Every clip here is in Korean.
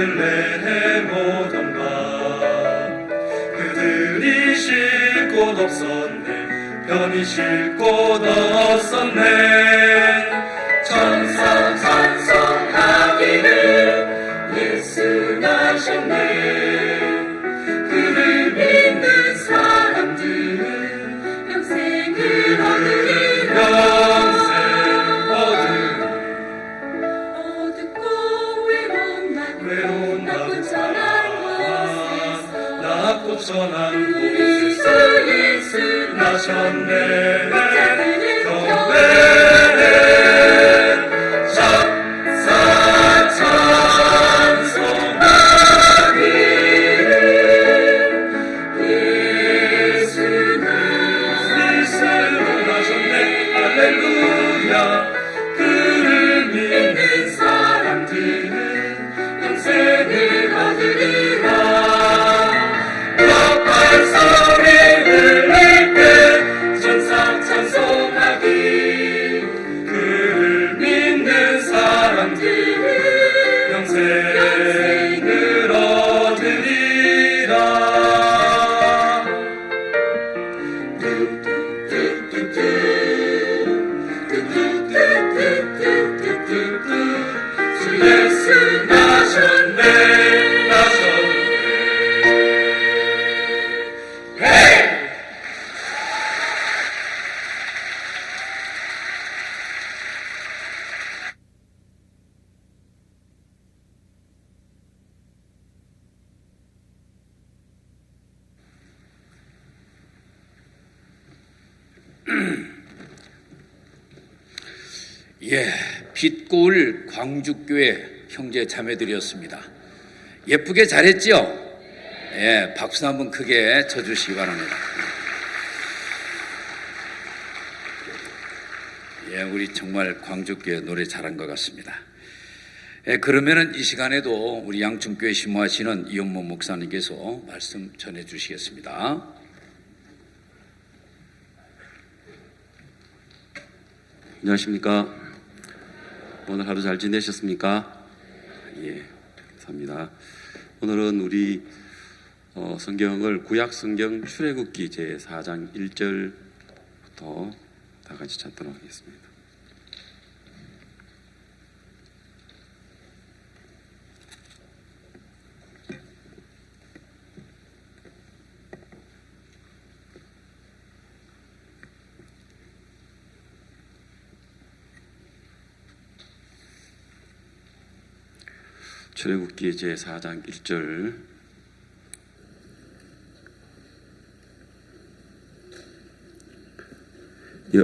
베들레헴 오던 밤 그들이 쉴 곳 없었네 편히 쉴 곳 없었네 천사 찬송하기를 예수 나셨네 그를 믿는 사람들은 영생을 얻으리라 어둡고 외로운 낮고 천한 곳에서 예수 나셨네 경배해 천사 찬송하기를 예수는 나셨네 할렐루야 그를 믿는 사람들은 영생을 얻으리라 소리 들릴 때 천사 찬송하기 그를 믿는 사람들은 영생을 얻으리라 주 예수 나셨네 예, 빛고울 광주교회 형제 자매들이었습니다. 예쁘게 잘했죠? 예, 박수 한번 크게 쳐주시기 바랍니다. 예, 우리 정말 광주교회 노래 잘한 것 같습니다. 예, 그러면은 이 시간에도 우리 양천교회 심호하시는 이현모 목사님께서 말씀 전해 주시겠습니다. 안녕하십니까? 오늘 하루 잘 지내셨습니까? 예, 감사합니다. 오늘은 우리 성경을 구약 성경 출애굽기 제4장 1절부터 다 같이 찾도록 하겠습니다. 출애굽기 제4장 1절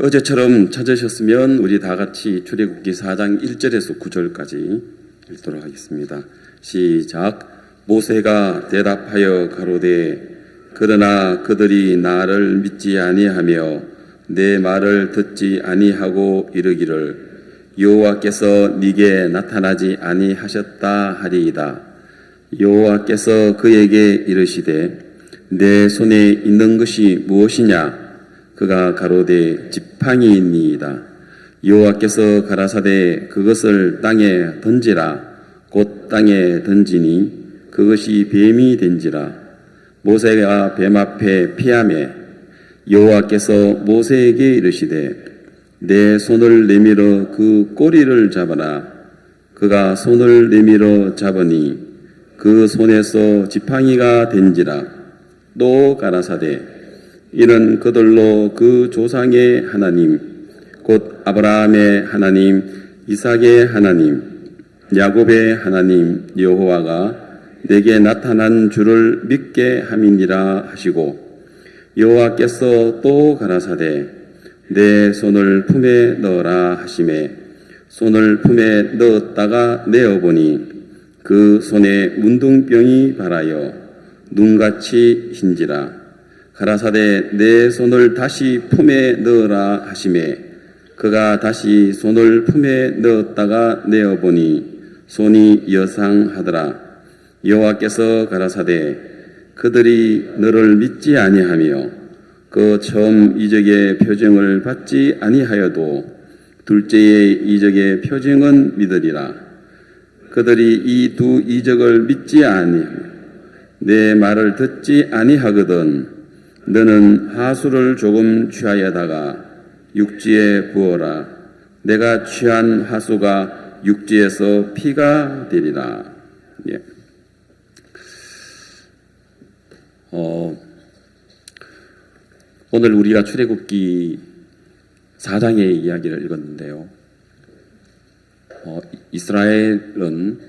어제처럼 찾으셨으면 우리 다 같이 출애굽기 4장 1절에서 9절까지 읽도록 하겠습니다. 시작. 모세가 대답하여 가로되 그러나 그들이 나를 믿지 아니하며 내 말을 듣지 아니하고 이르기를 여호와께서 네게 나타나지 아니하셨다 하리이다. 여호와께서 그에게 이르시되 내 손에 있는 것이 무엇이냐? 그가 가로되 지팡이니이다. 여호와께서 가라사대 그것을 땅에 던지라. 곧 땅에 던지니 그것이 뱀이 된지라. 모세가 뱀 앞에 피하매 여호와께서 모세에게 이르시되 내 손을 내밀어 그 꼬리를 잡아라. 그가 손을 내밀어 잡으니 그 손에서 지팡이가 된지라. 또 가라사대 이는 그들로 그 조상의 하나님 곧 아브라함의 하나님 이삭의 하나님 야곱의 하나님 여호와가 내게 나타난 줄을 믿게 함이니라 하시고 여호와께서 또 가라사대 내 손을 품에 넣어라 하시매 손을 품에 넣었다가 내어보니 그 손에 문둥병이 발하여 눈같이 흰지라. 가라사대 내 손을 다시 품에 넣으라 하시매 그가 다시 손을 품에 넣었다가 내어보니 손이 여상하더라. 여호와께서 가라사대 그들이 너를 믿지 아니하며 그 처음 이적의 표징을 받지 아니하여도 둘째의 이적의 표징은 믿으리라. 그들이 이 두 이적을 믿지 아니하며 내 말을 듣지 아니하거든 너는 하수를 조금 취하여다가 육지에 부어라. 내가 취한 하수가 육지에서 피가 되리라. 예. 오늘 우리가 출애굽기 4장의 이야기를 읽었는데요. 이스라엘은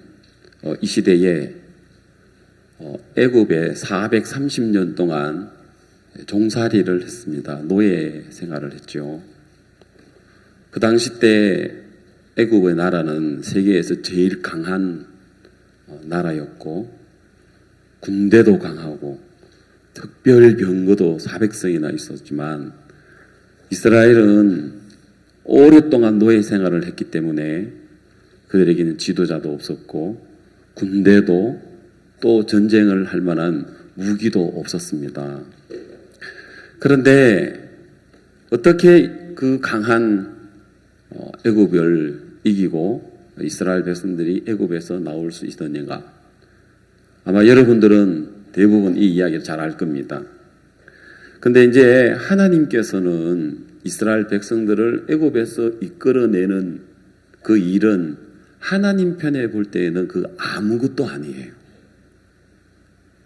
이 시대에 애굽에 430년 동안 종살이를 했습니다. 노예 생활을 했죠. 그 당시 때 애굽의 나라는 세계에서 제일 강한 나라였고 군대도 강하고 특별병거도 400성이나 있었지만 이스라엘은 오랫동안 노예 생활을 했기 때문에 그들에게는 지도자도 없었고 군대도 또 전쟁을 할 만한 무기도 없었습니다. 그런데 어떻게 그 강한 애굽을 이기고 이스라엘 백성들이 애굽에서 나올 수 있었는가? 아마 여러분들은 대부분 이 이야기를 잘 알 겁니다. 근데 이제 하나님께서는 이스라엘 백성들을 애굽에서 이끌어내는 그 일은 하나님 편에 볼 때에는 그 아무것도 아니에요.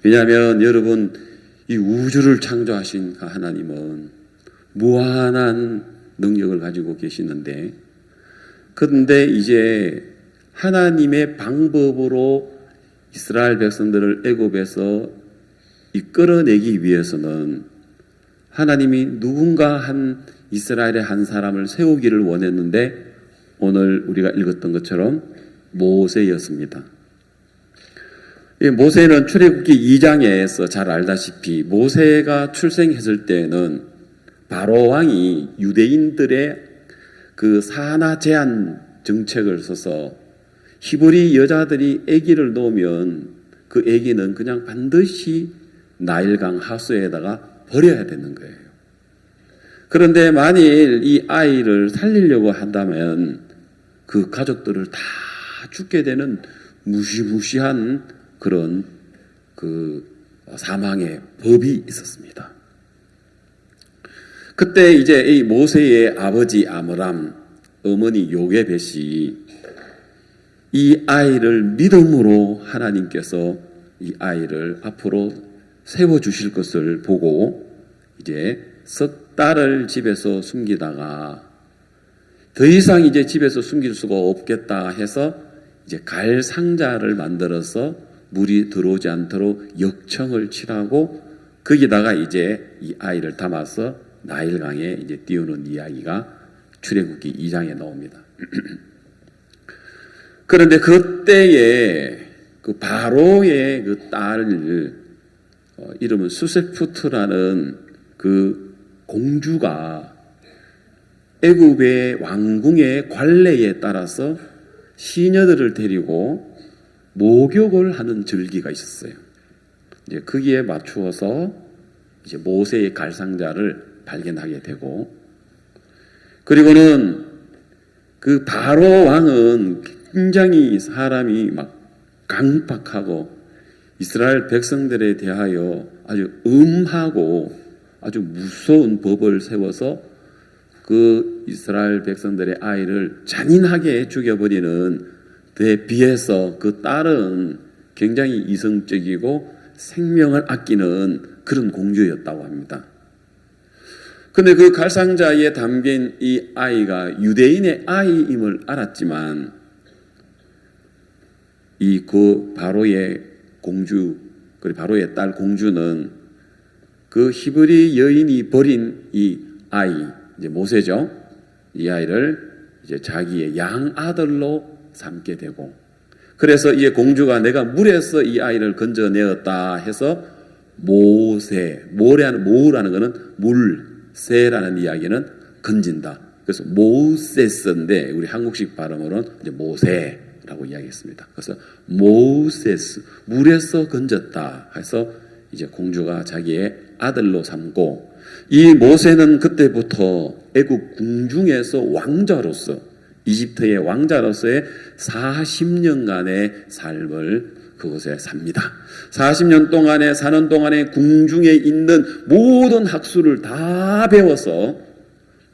왜냐하면 여러분 이 우주를 창조하신 하나님은 무한한 능력을 가지고 계시는데 그런데 이제 하나님의 방법으로 이스라엘 백성들을 애굽에서 이끌어내기 위해서는 하나님이 누군가 한 이스라엘의 한 사람을 세우기를 원했는데 오늘 우리가 읽었던 것처럼 모세였습니다. 모세는 출애굽기 2장에서 잘 알다시피 모세가 출생했을 때는 바로 왕이 유대인들의 그 산하 제한 정책을 써서 히브리 여자들이 아기를 놓으면 그 아기는 그냥 반드시 나일강 하수에다가 버려야 되는 거예요. 그런데 만일 이 아이를 살리려고 한다면 그 가족들을 다 죽게 되는 무시무시한 그런 그 사망의 법이 있었습니다. 그때 이제 이 모세의 아버지 아므람, 어머니 요게벳이 이 아이를 믿음으로 하나님께서 이 아이를 앞으로 세워주실 것을 보고 이제 석 달을 집에서 숨기다가 더 이상 이제 집에서 숨길 수가 없겠다 해서 이제 갈 상자를 만들어서 물이 들어오지 않도록 역청을 칠하고 거기다가 이제 이 아이를 담아서 나일강에 이제 띄우는 이야기가 출애굽기 2장에 나옵니다. 그런데 그때에 그 바로의 그 딸 이름은 수세푸트라는 그 공주가 애굽의 왕궁의 관례에 따라서 시녀들을 데리고 목욕을 하는 절기가 있었어요. 이제 거기에 맞추어서 이제 모세의 갈상자를 발견하게 되고 그리고는 그 바로 왕은 굉장히 사람이 막 강박하고 이스라엘 백성들에 대하여 아주 음하고 아주 무서운 법을 세워서 그 이스라엘 백성들의 아이를 잔인하게 죽여버리는 데 비해서 그 딸은 굉장히 이성적이고 생명을 아끼는 그런 공주였다고 합니다. 근데 그 갈상자에 담긴 이 아이가 유대인의 아이임을 알았지만 이 그 바로의 공주, 그리고 바로의 딸 공주는 그 히브리 여인이 버린 이 아이, 이제 모세죠. 이 아이를 이제 자기의 양아들로 삼게 되고, 그래서 이 공주가 내가 물에서 이 아이를 건져내었다 해서 모세, 모라는 것은 물, 세라는 이야기는 건진다. 그래서 모세스인데 우리 한국식 발음으로는 이제 모세라고 이야기했습니다. 그래서 모세스, 물에서 건졌다 해서 이제 공주가 자기의 아들로 삼고, 이 모세는 그때부터 애굽 궁중에서 왕자로서 이집트의 왕자로서의 40년간의 삶을 그곳에 삽니다. 40년 동안에 사는 동안에 궁중에 있는 모든 학술을 다 배워서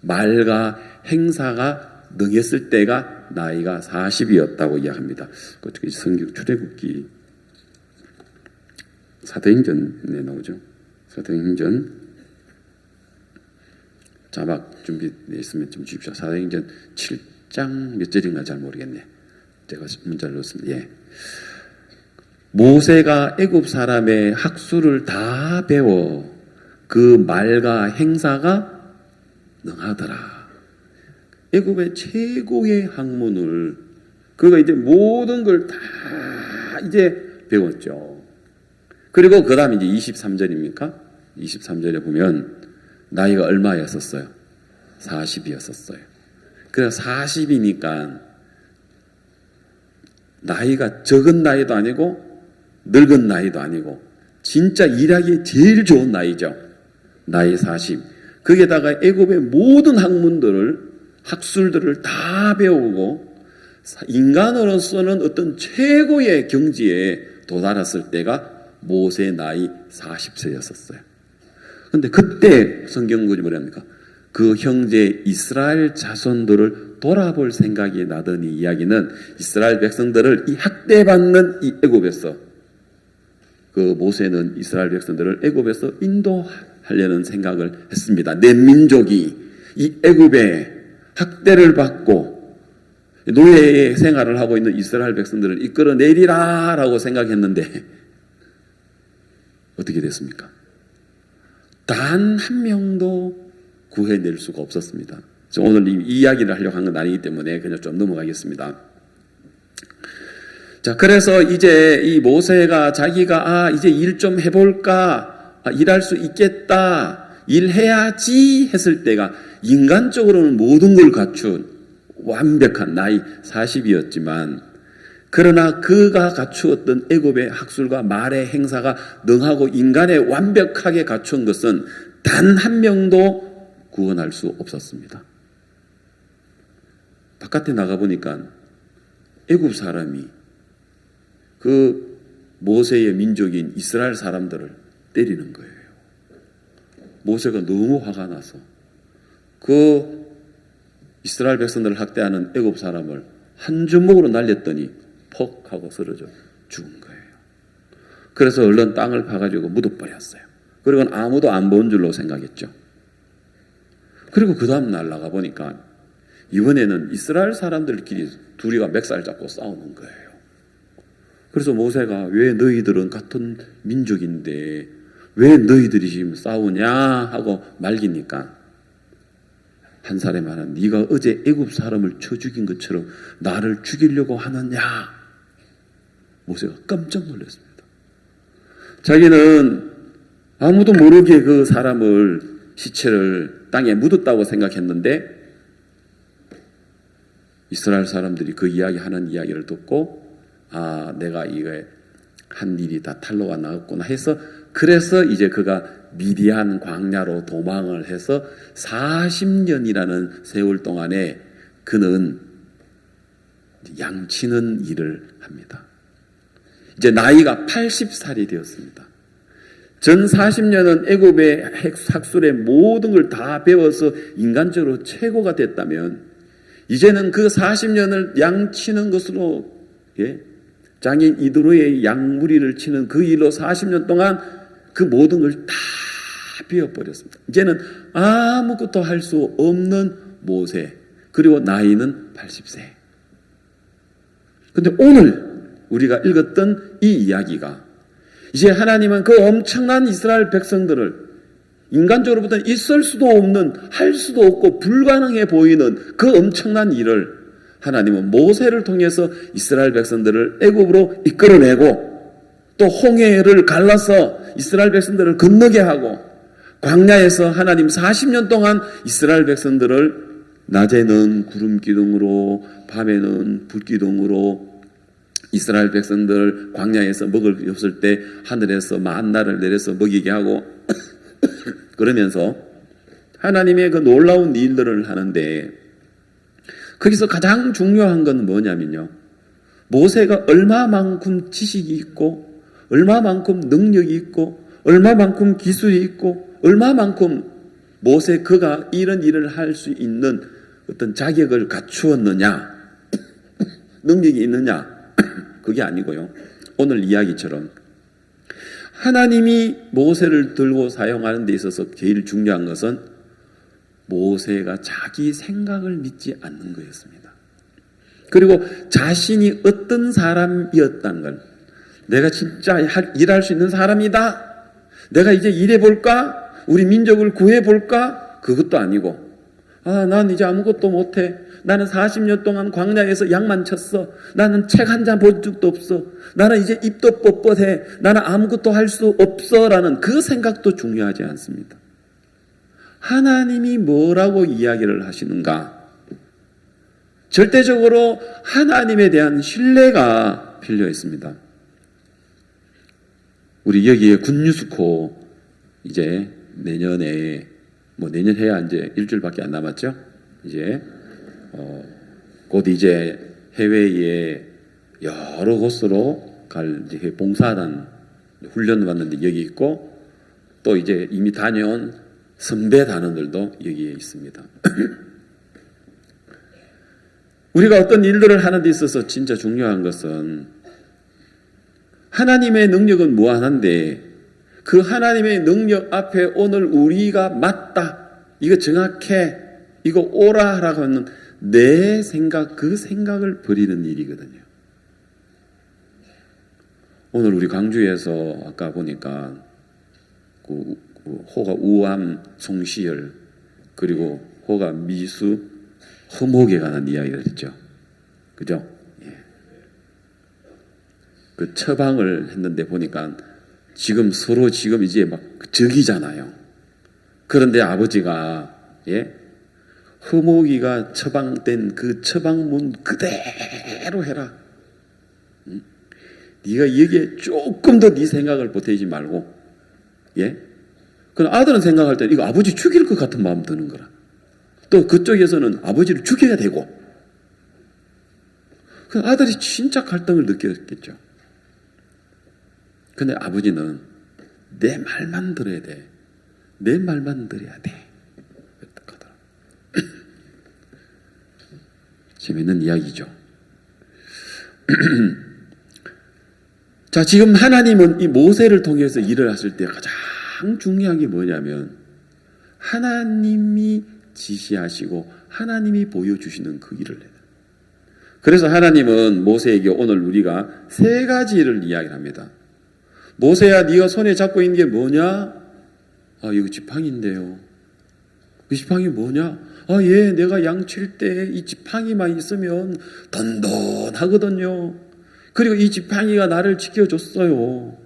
말과 행사가 능했을 때가 나이가 40이었다고 이야기합니다. 어떻게 성경 출애굽기 사도행전에 나오죠. 사도행전 자막 준비되어 있으면 좀 주십시오. 사도행전 7장 몇 절인가 잘 모르겠네. 제가 문자를 넣었습니다. 예. 모세가 애굽 사람의 학술을 다 배워 그 말과 행사가 능하더라. 애굽의 최고의 학문을 그가 이제 모든 걸 다 이제 배웠죠. 그리고 그 다음에 이제 23절입니까? 23절에 보면 나이가 얼마였었어요? 40이었었어요. 그래서 40이니까 나이가 적은 나이도 아니고 늙은 나이도 아니고 진짜 일하기 제일 좋은 나이죠. 나이 40. 거기에다가 애굽의 모든 학술들을 다 배우고 인간으로서는 어떤 최고의 경지에 도달했을 때가 모세 나이 40세였었어요. 그런데 그때 성경구절이 뭐랍니까? 그 형제 이스라엘 자손들을 돌아볼 생각이 나더니 이야기는 이스라엘 백성들을 이 학대받는 이 애굽에서 그 모세는 이스라엘 백성들을 애굽에서 인도하려는 생각을 했습니다. 내 민족이 이 애굽에 학대를 받고 노예의 생활을 하고 있는 이스라엘 백성들을 이끌어내리라라고 생각했는데 어떻게 됐습니까? 단 한 명도 구해낼 수가 없었습니다. 오늘 이 이야기를 하려고 한 건 아니기 때문에 그냥 좀 넘어가겠습니다. 자, 그래서 이제 이 모세가 자기가 이제 일 좀 해볼까, 일할 수 있겠다, 일해야지 했을 때가 인간적으로는 모든 걸 갖춘 완벽한 나이 40이었지만 그러나 그가 갖추었던 애굽의 학술과 말의 행사가 능하고 인간에 완벽하게 갖춘 것은 단 한 명도 구원할 수 없었습니다. 바깥에 나가보니까 애굽 사람이 그 모세의 민족인 이스라엘 사람들을 때리는 거예요. 모세가 너무 화가 나서 그 이스라엘 백성들을 학대하는 애굽 사람을 한 주먹으로 날렸더니 퍽 하고 쓰러져 죽은 거예요. 그래서 얼른 땅을 파가지고 묻어버렸어요. 그리고 아무도 안 본 줄로 생각했죠. 그리고 그 다음 날 나가보니까 이번에는 이스라엘 사람들끼리 둘이가 맥살 잡고 싸우는 거예요. 그래서 모세가 왜 너희들은 같은 민족인데 왜 너희들이 지금 싸우냐 하고 말기니까 한 사람이 말하는 네가 어제 애굽 사람을 쳐 죽인 것처럼 나를 죽이려고 하느냐. 모세가 깜짝 놀랐습니다. 자기는 아무도 모르게 그 사람을 시체를 땅에 묻었다고 생각했는데 이스라엘 사람들이 그 이야기하는 이야기를 듣고 내가 이거 한 일이 다 탄로가 나왔구나 해서 그래서 이제 그가 미디안 광야로 도망을 해서 40년이라는 세월 동안에 그는 양치는 일을 합니다. 이제 나이가 80살이 되었습니다. 전 40년은 애굽의 학술의 모든 걸 다 배워서 인간적으로 최고가 됐다면 이제는 그 40년을 양치는 것으로 장인 이드로의 양무리를 치는 그 일로 40년 동안 그 모든 걸 다 비워버렸습니다. 이제는 아무것도 할 수 없는 모세, 그리고 나이는 80세. 그런데 오늘 우리가 읽었던 이 이야기가 이제 하나님은 그 엄청난 이스라엘 백성들을 인간적으로부터는 있을 수도 없는, 할 수도 없고 불가능해 보이는 그 엄청난 일을 하나님은 모세를 통해서 이스라엘 백성들을 애굽으로 이끌어내고 또 홍해를 갈라서 이스라엘 백성들을 건너게 하고 광야에서 하나님 40년 동안 이스라엘 백성들을 낮에는 구름 기둥으로 밤에는 불 기둥으로 이스라엘 백성들 광야에서 먹을 게 없을 때 하늘에서 만나를 내려서 먹이게 하고 그러면서 하나님의 그 놀라운 일들을 하는데 거기서 가장 중요한 건 뭐냐면요. 모세가 얼마만큼 지식이 있고, 얼마만큼 능력이 있고, 얼마만큼 기술이 있고, 얼마만큼 그가 이런 일을 할 수 있는 어떤 자격을 갖추었느냐, 능력이 있느냐, 그게 아니고요. 오늘 이야기처럼 하나님이 모세를 들고 사용하는 데 있어서 제일 중요한 것은 모세가 자기 생각을 믿지 않는 거였습니다. 그리고 자신이 어떤 사람이었다는 걸, 내가 진짜 일할 수 있는 사람이다, 내가 이제 일해볼까, 우리 민족을 구해볼까, 그것도 아니고, 난 이제 아무것도 못해, 나는 40년 동안 광야에서 양만 쳤어, 나는 책 한 장 본 적도 없어, 나는 이제 입도 뻣뻣해, 나는 아무것도 할 수 없어 라는 그 생각도 중요하지 않습니다. 하나님이 뭐라고 이야기를 하시는가, 절대적으로 하나님에 대한 신뢰가 필요했습니다. 우리 여기에 군유스코 이제 내년에, 내년 해야 이제 일주일밖에 안 남았죠. 이제 곧 이제 해외에 여러 곳으로 갈 이제 봉사단 훈련을 받는데 여기 있고, 또 이제 이미 다녀온 선배 단원들도 여기에 있습니다. 우리가 어떤 일들을 하는 데 있어서 진짜 중요한 것은 하나님의 능력은 무한한데 그 하나님의 능력 앞에 오늘 우리가 맞다, 이거 정확해, 이거 오라 라고 하는 내 생각, 그 생각을 버리는 일이거든요. 오늘 우리 광주에서 아까 보니까 그 호가 우암 송시열, 그리고 호가 미수 허목에 관한 이야기를 했죠. 그죠? 예. 그 처방을 했는데 보니까 지금 서로 이제 막 적이잖아요. 그런데 아버지가, 허목이가 처방된 그 처방문 그대로 해라. 네가 여기에 조금 더 네 생각을 보태지 말고, 그럼 아들은 생각할 때 이거 아버지 죽일 것 같은 마음 드는 거라. 또 그쪽에서는 아버지를 죽여야 되고. 그 아들이 진짜 갈등을 느꼈겠죠. 근데 아버지는 내 말만 들어야 돼. 내 말만 들어야 돼. 어떡하더라. 재밌는 이야기죠. 자, 지금 하나님은 이 모세를 통해서 일을 하실 때 가장 중요한 게 뭐냐면 하나님이 지시하시고 하나님이 보여주시는 그 일을 해요. 그래서 하나님은 모세에게 오늘 우리가 3가지를 이야기합니다. 모세야, 네가 손에 잡고 있는 게 뭐냐? 이거 지팡이인데요. 그 지팡이 뭐냐? 내가 양칠 때 이 지팡이만 있으면 던던하거든요. 그리고 이 지팡이가 나를 지켜줬어요.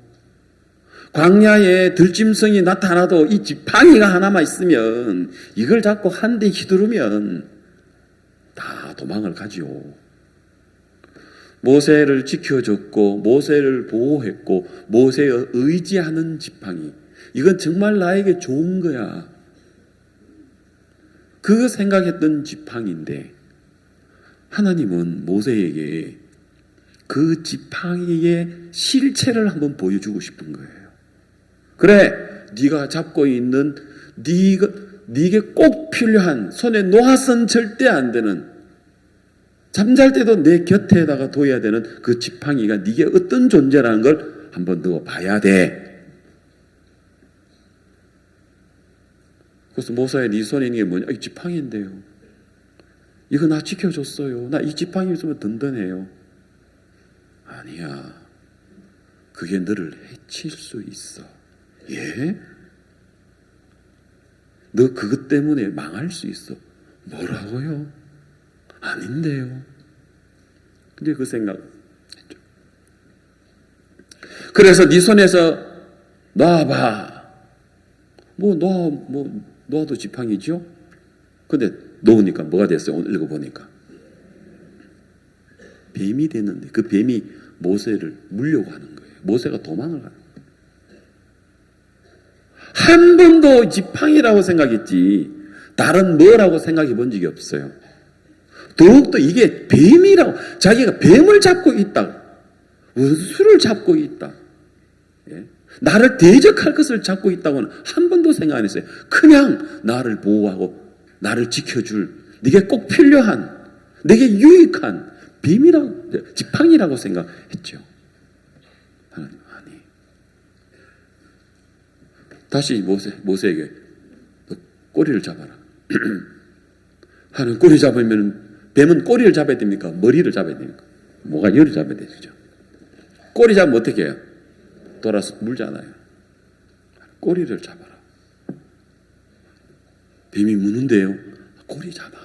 광야에 들짐승이 나타나도 이 지팡이가 하나만 있으면 이걸 잡고 한 대 휘두르면 다 도망을 가지요. 모세를 지켜줬고 모세를 보호했고 모세의 의지하는 지팡이, 이건 정말 나에게 좋은 거야. 그 생각했던 지팡이인데 하나님은 모세에게 그 지팡이의 실체를 한번 보여주고 싶은 거예요. 그래, 네가 잡고 있는 네게 꼭 필요한, 손에 놓아선 절대 안 되는, 잠잘 때도 내 곁에다가 둬야 되는 그 지팡이가 네게 어떤 존재라는 걸 한번 더 봐야 돼. 그래서 모세야, 네 손에 있는 게 뭐냐? 이 지팡이인데요. 이거 나 지켜줬어요. 나 이 지팡이 있으면 든든해요. 아니야. 그게 너를 해칠 수 있어. 너 그것 때문에 망할 수 있어. 뭐라고요? 아닌데요. 근데 그 생각 했죠. 그래서 네 손에서 놔봐. 놔도 지팡이죠? 근데 놓으니까 뭐가 됐어요? 오늘 읽어보니까 뱀이 됐는데 그 뱀이 모세를 물려고 하는 거예요. 모세가 도망을 가는 거예요. 한 번도 지팡이라고 생각했지 다른 뭐라고 생각해 본 적이 없어요. 더욱더 이게 뱀이라고, 자기가 뱀을 잡고 있다, 원수를 잡고 있다, 예? 나를 대적할 것을 잡고 있다고는 한 번도 생각 안 했어요. 그냥 나를 보호하고 나를 지켜줄, 네게 꼭 필요한, 내게 유익한 뱀이라고, 지팡이라고 생각했죠. 하나님, 아니. 다시 모세에게 너 꼬리를 잡아라. 하는, 꼬리 잡으면, 뱀은 꼬리를 잡아야 됩니까? 머리를 잡아야 됩니까? 뭐가 열을 잡아야 되죠. 꼬리 잡으면 어떻게 해요? 돌아서 물잖아요. 꼬리를 잡아라. 뱀이 무는데요. 꼬리 잡아.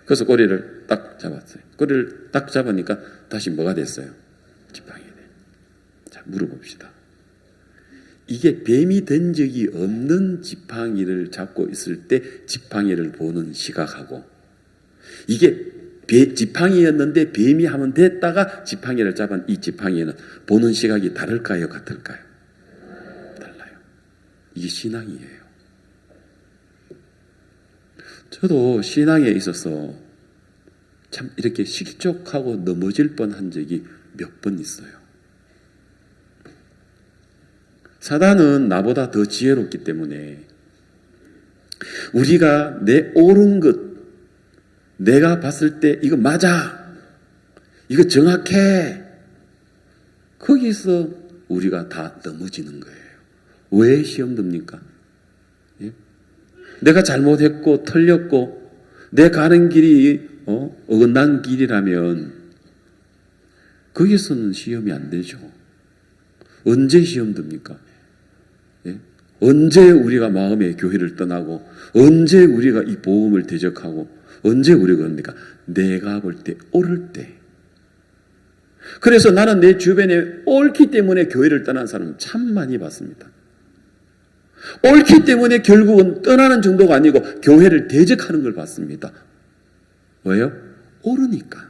그래서 꼬리를 딱 잡았어요. 꼬리를 딱 잡으니까 다시 뭐가 됐어요? 지팡이 돼. 자, 물어봅시다. 이게 뱀이 된 적이 없는 지팡이를 잡고 있을 때 지팡이를 보는 시각하고, 이게 지팡이였는데 뱀이 하면 됐다가 지팡이를 잡은 이 지팡이는 보는 시각이 다를까요? 같을까요? 달라요. 이게 신앙이에요. 저도 신앙에 있어서 참 이렇게 실족하고 넘어질 뻔한 적이 몇 번 있어요. 사단은 나보다 더 지혜롭기 때문에 우리가 내 옳은 것, 내가 봤을 때 이거 맞아, 이거 정확해, 거기서 우리가 다 넘어지는 거예요. 왜 시험 듭니까? 예? 내가 잘못했고 틀렸고 내 가는 길이 어긋난 길이라면 거기서는 시험이 안 되죠. 언제 시험 듭니까? 예? 언제 우리가 마음의 교회를 떠나고, 언제 우리가 이 복음을 대적하고, 언제 우리가 그럽니까? 내가 볼 때 옳을 때. 그래서 나는 내 주변에 옳기 때문에 교회를 떠난 사람 참 많이 봤습니다. 옳기 때문에 결국은 떠나는 정도가 아니고 교회를 대적하는 걸 봤습니다. 왜요? 옳으니까.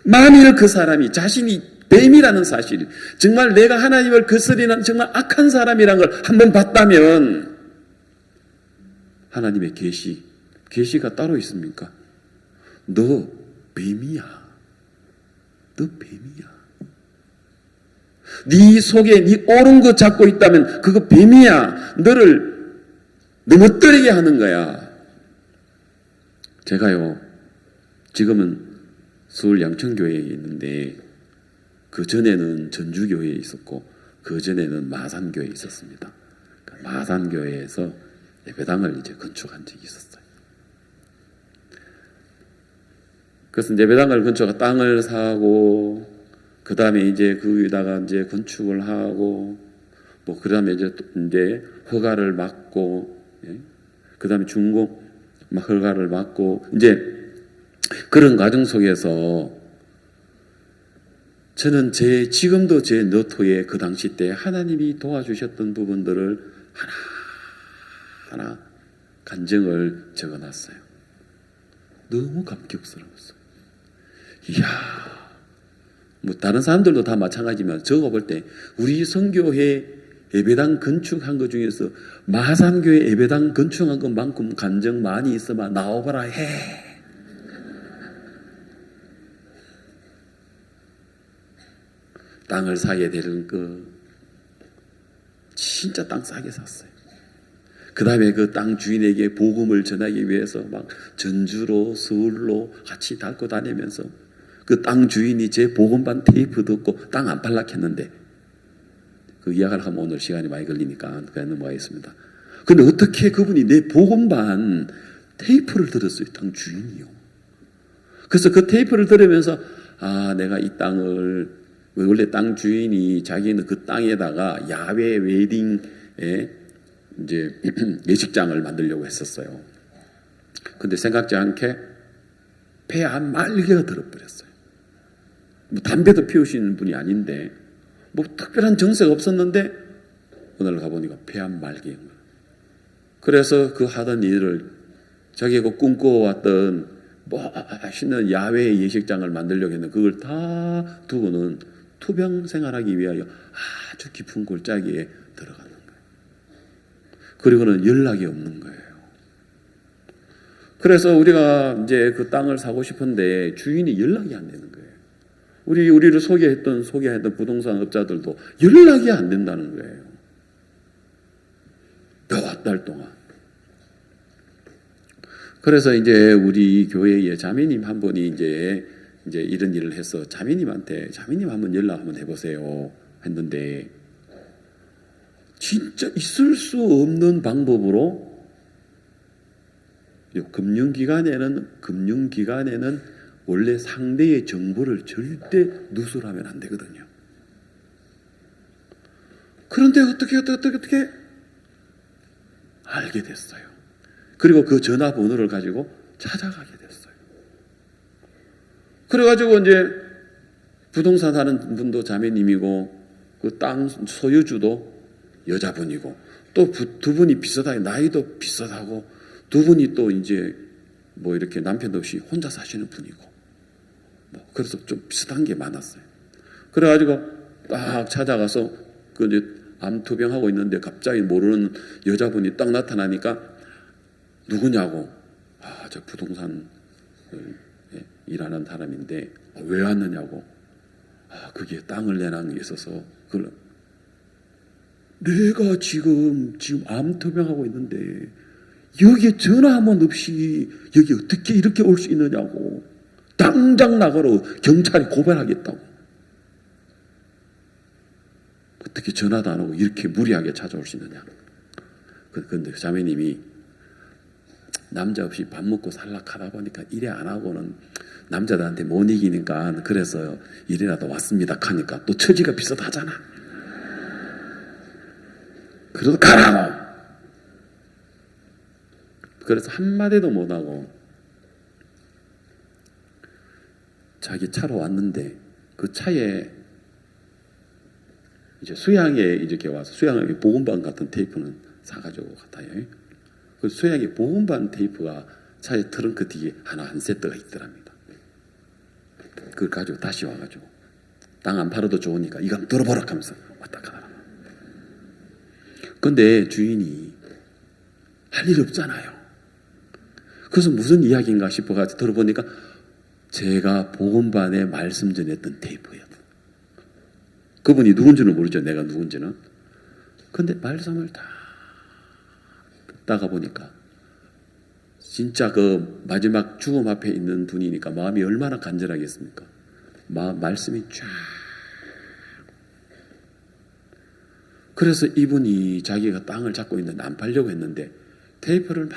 만일 그 사람이 자신이 뱀이라는 사실, 정말 내가 하나님을 거스리는 정말 악한 사람이라는 걸 한번 봤다면, 하나님의 계시가 따로 있습니까? 너 뱀이야. 너 뱀이야. 네 속에 네 옳은 거 잡고 있다면 그거 뱀이야. 너를 넘어뜨리게 하는 거야. 제가요, 지금은 서울 양천교회에 있는데 그 전에는 전주교회에 있었고 그 전에는 마산교회에 있었습니다. 마산교회에서 예배당을 이제 건축한 적이 있었어요. 그래서 예배당을 건축한 땅을 사고, 그 다음에 이제 거기다가 이제 건축을 하고, 뭐 그 다음에 이제 허가를 받고, 예? 그 다음에 준공 허가를 받고, 이제 그런 과정 속에서 저는 지금도 제 너토에 그 당시 때 하나님이 도와주셨던 부분들을 하나 간증을 적어놨어요. 너무 감격스러웠어요. 이야, 뭐 다른 사람들도 다 마찬가지지만 적어볼 때 우리 선교회 예배당 건축한 것 중에서 마산교회 예배당 건축한 것만큼 간증 많이 있어봐 나와봐라 해. 땅을 사게 되는 거 진짜 땅 싸게 샀어요. 그 다음에 그 땅 주인에게 복음을 전하기 위해서 막 전주로 서울로 같이 싣고 다니면서 그 땅 주인이 제 복음반 테이프 듣고 땅 안 팔락했는데, 그 이야기를 하면 오늘 시간이 많이 걸리니까 그냥 넘어가겠습니다. 근데 어떻게 그분이 내 복음반 테이프를 들었어요. 땅 주인이요. 그래서 그 테이프를 들으면서 내가 이 땅을, 원래 땅 주인이 자기는 그 땅에다가 야외 웨딩에 이제 예식장을 만들려고 했었어요. 근데 생각지 않게 폐 한 말개가 들어버렸어요. 뭐 담배도 피우시는 분이 아닌데 뭐 특별한 정세가 없었는데 오늘 가보니까 폐 한 말개인 거예요. 그래서 그 하던 일을 자기가 꿈꿔왔던 멋있는 야외 예식장을 만들려고 했는데 그걸 다 두고는 투병 생활하기 위하여 아주 깊은 골짜기에 들어가는 거예요. 그리고는 연락이 없는 거예요. 그래서 우리가 이제 그 땅을 사고 싶은데 주인이 연락이 안 되는 거예요. 우리를 소개했던 부동산 업자들도 연락이 안 된다는 거예요. 몇 달 동안. 그래서 이제 우리 교회의 자매님 한 분이 이제 이런 일을 해서 자매님 한번 연락 한번 해보세요 했는데, 진짜 있을 수 없는 방법으로 금융기관에는 원래 상대의 정보를 절대 누설하면 안 되거든요. 그런데 어떻게 알게 됐어요. 그리고 그 전화번호를 가지고 찾아가게 됐어요. 그래가지고 이제 부동산 하는 분도 자매님이고 그 땅 소유주도 여자분이고 또 두 분이 비슷하게 나이도 비슷하고 두 분이 또 이제 뭐 이렇게 남편도 없이 혼자 사시는 분이고 뭐 그래서 좀 비슷한 게 많았어요. 그래가지고 딱 찾아가서 그 이제 암투병하고 있는데 갑자기 모르는 여자분이 딱 나타나니까 누구냐고, 저 부동산 일하는 사람인데 왜 왔느냐고, 그게 땅을 내놓은 게 있어서 내가 지금 암투병하고 있는데 여기에 전화 한 번 없이 여기 어떻게 이렇게 올 수 있느냐고, 당장 나가러 경찰에 고발하겠다고. 어떻게 전화도 안 하고 이렇게 무리하게 찾아올 수 있느냐. 그런데 자매님이 남자 없이 밥 먹고 살락하다 보니까 일에 안 하고는 남자들한테 못 이기니까 그래서 일이라도 왔습니다 하니까 또 처지가 비슷하잖아. 그래도 가라고. 그래서 한마디도 못하고 자기 차로 왔는데 그 차에 이제 수양에 이렇게 와서 수양에 보온반 같은 테이프는 사가지고 갔다요. 그 수양에 보온반 테이프가 차에 트렁크 뒤에 한 세트가 있더랍니다. 그걸 가지고 다시 와가지고 땅 안 팔아도 좋으니까 이거 한번 들어보라 하면서 왔다 가더라. 근데 주인이 할 일 없잖아요. 그래서 무슨 이야기인가 싶어가지고 들어보니까 제가 보온반에 말씀 전했던 테이프예요. 그분이 누군지는 모르죠. 내가 누군지는. 근데 말씀을 다 듣다가 보니까 진짜 그 마지막 죽음 앞에 있는 분이니까 마음이 얼마나 간절하겠습니까? 말씀이 쫙. 그래서 이분이 자기가 땅을 잡고 있는데 안 팔려고 했는데 테이프를 막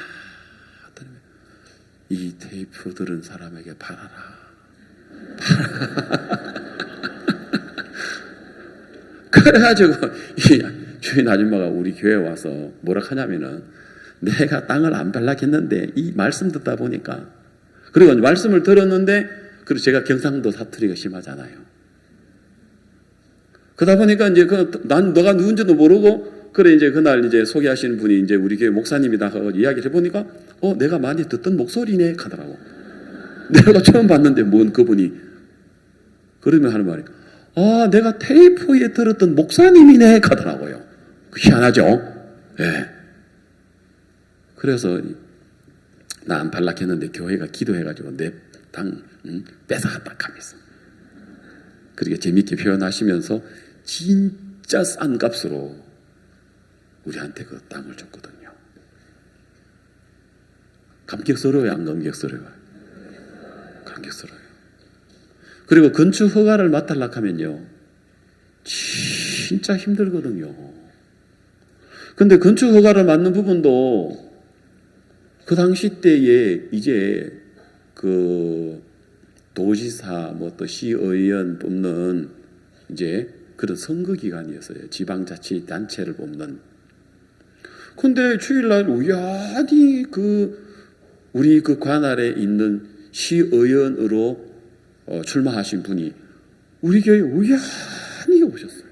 들으면 이 테이프 들은 사람에게 팔아라. 그래가지고 이 주인 아줌마가 우리 교회에 와서 뭐라 하냐면은 내가 땅을 안 팔락했는데 이 말씀 듣다 보니까, 그리고 말씀을 들었는데, 그리고 제가 경상도 사투리가 심하잖아요. 그러다 보니까 이제 난 너가 누군지도 모르고, 그래 이제 그날 이제 소개하시는 분이 이제 우리 교회 목사님이다 하고 이야기를 해보니까 내가 많이 듣던 목소리네 하더라고. 내가 처음 봤는데 뭔 그분이 그러면 하는 말이 내가 테이프에 들었던 목사님이네 하더라고요. 희한하죠? 예. 네. 그래서 나 안 팔락했는데 교회가 기도해가지고 내 땅 뺏어갔다 하면서 그렇게 재밌게 표현하시면서 진짜 싼 값으로 우리한테 그 땅을 줬거든요. 감격스러워요, 안 감격스러워요? 감격스러워요. 그리고 건축 허가를 맡으려고 하면요, 진짜 힘들거든요. 근데 건축 허가를 맡는 부분도 그 당시 때에 이제 그 도지사 뭐 또 시의원 뽑는 이제 그런 선거 기간이었어요. 지방자치단체를 뽑는. 근데 주일날 우연히 우리 그 관할에 있는 시의원으로 출마하신 분이 우리 교회에 우연히 오셨어요.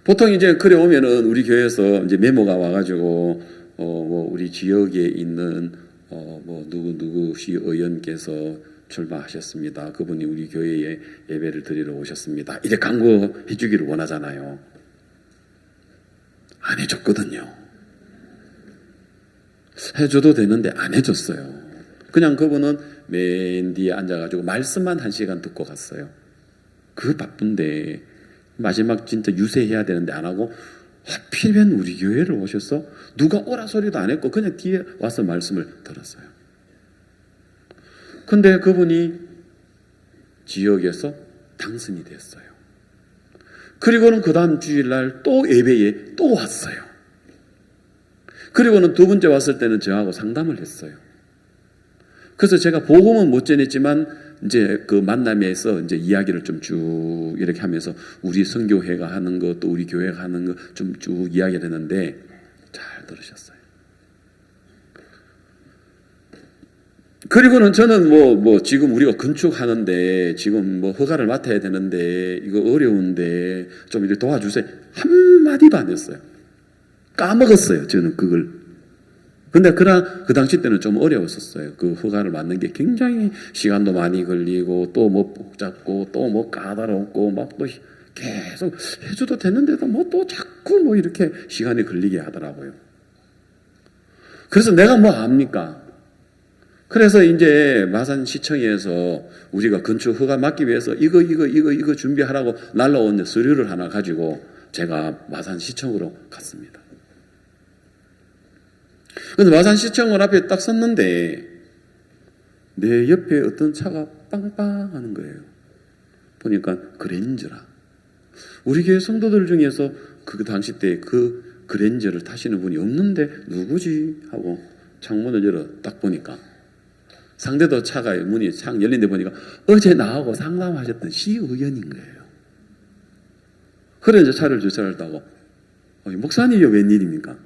보통 이제 그래 오면은 우리 교회에서 이제 메모가 와가지고 뭐 우리 지역에 있는 뭐 누구 시의원께서 출마하셨습니다. 그분이 우리 교회에 예배를 드리러 오셨습니다. 이렇게 광고해 주기를 원하잖아요. 안 해줬거든요. 해줘도 되는데 안 해줬어요. 그냥 그분은 맨 뒤에 앉아가지고 말씀만 1시간 듣고 갔어요. 그 바쁜데 마지막 진짜 유세해야 되는데 안 하고 하필이면 우리 교회를 오셔서 누가 오라 소리도 안 했고 그냥 뒤에 와서 말씀을 들었어요. 근데 그분이 지역에서 당선이 됐어요. 그리고는 그 다음 주일날 또 예배에 또 왔어요. 그리고는 두 번째 왔을 때는 저하고 상담을 했어요. 그래서 제가 복음은 못 전했지만 이제 그 만남에서 이제 이야기를 좀 쭉 이렇게 하면서 우리 선교회가 하는 것, 또 우리 교회가 하는 것 좀 쭉 이야기를 했는데 잘 들으셨어요. 그리고는 저는 뭐 지금 우리가 건축하는데 지금 뭐 허가를 맡아야 되는데 이거 어려운데 좀 이렇게 도와주세요. 한마디도 안 했어요. 까먹었어요. 저는 그걸. 근데 그 당시 때는 좀 어려웠었어요. 그 허가를 맡는 게 굉장히 시간도 많이 걸리고 또 뭐 복잡고 또 뭐 까다롭고 막 또 계속 해줘도 되는데도 뭐 또 자꾸 뭐 이렇게 시간이 걸리게 하더라고요. 그래서 내가 뭐 압니까? 그래서 이제 마산시청에서 우리가 건축 허가 맡기 위해서 이거 준비하라고 날라온 서류를 하나 가지고 제가 마산시청으로 갔습니다. 근데 마산시청을 앞에 딱 섰는데 내 옆에 어떤 차가 빵빵 하는 거예요. 보니까 그랜저라. 우리 교회 성도들 중에서 그 당시 때 그 그랜저를 타시는 분이 없는데 누구지 하고 창문을 열어 딱 보니까 상대도 차가 문이 창 열린 데 보니까 어제 나하고 상담하셨던 시의원인 거예요. 그래 이제 차를 주차했다고 목사님 이거 웬일입니까?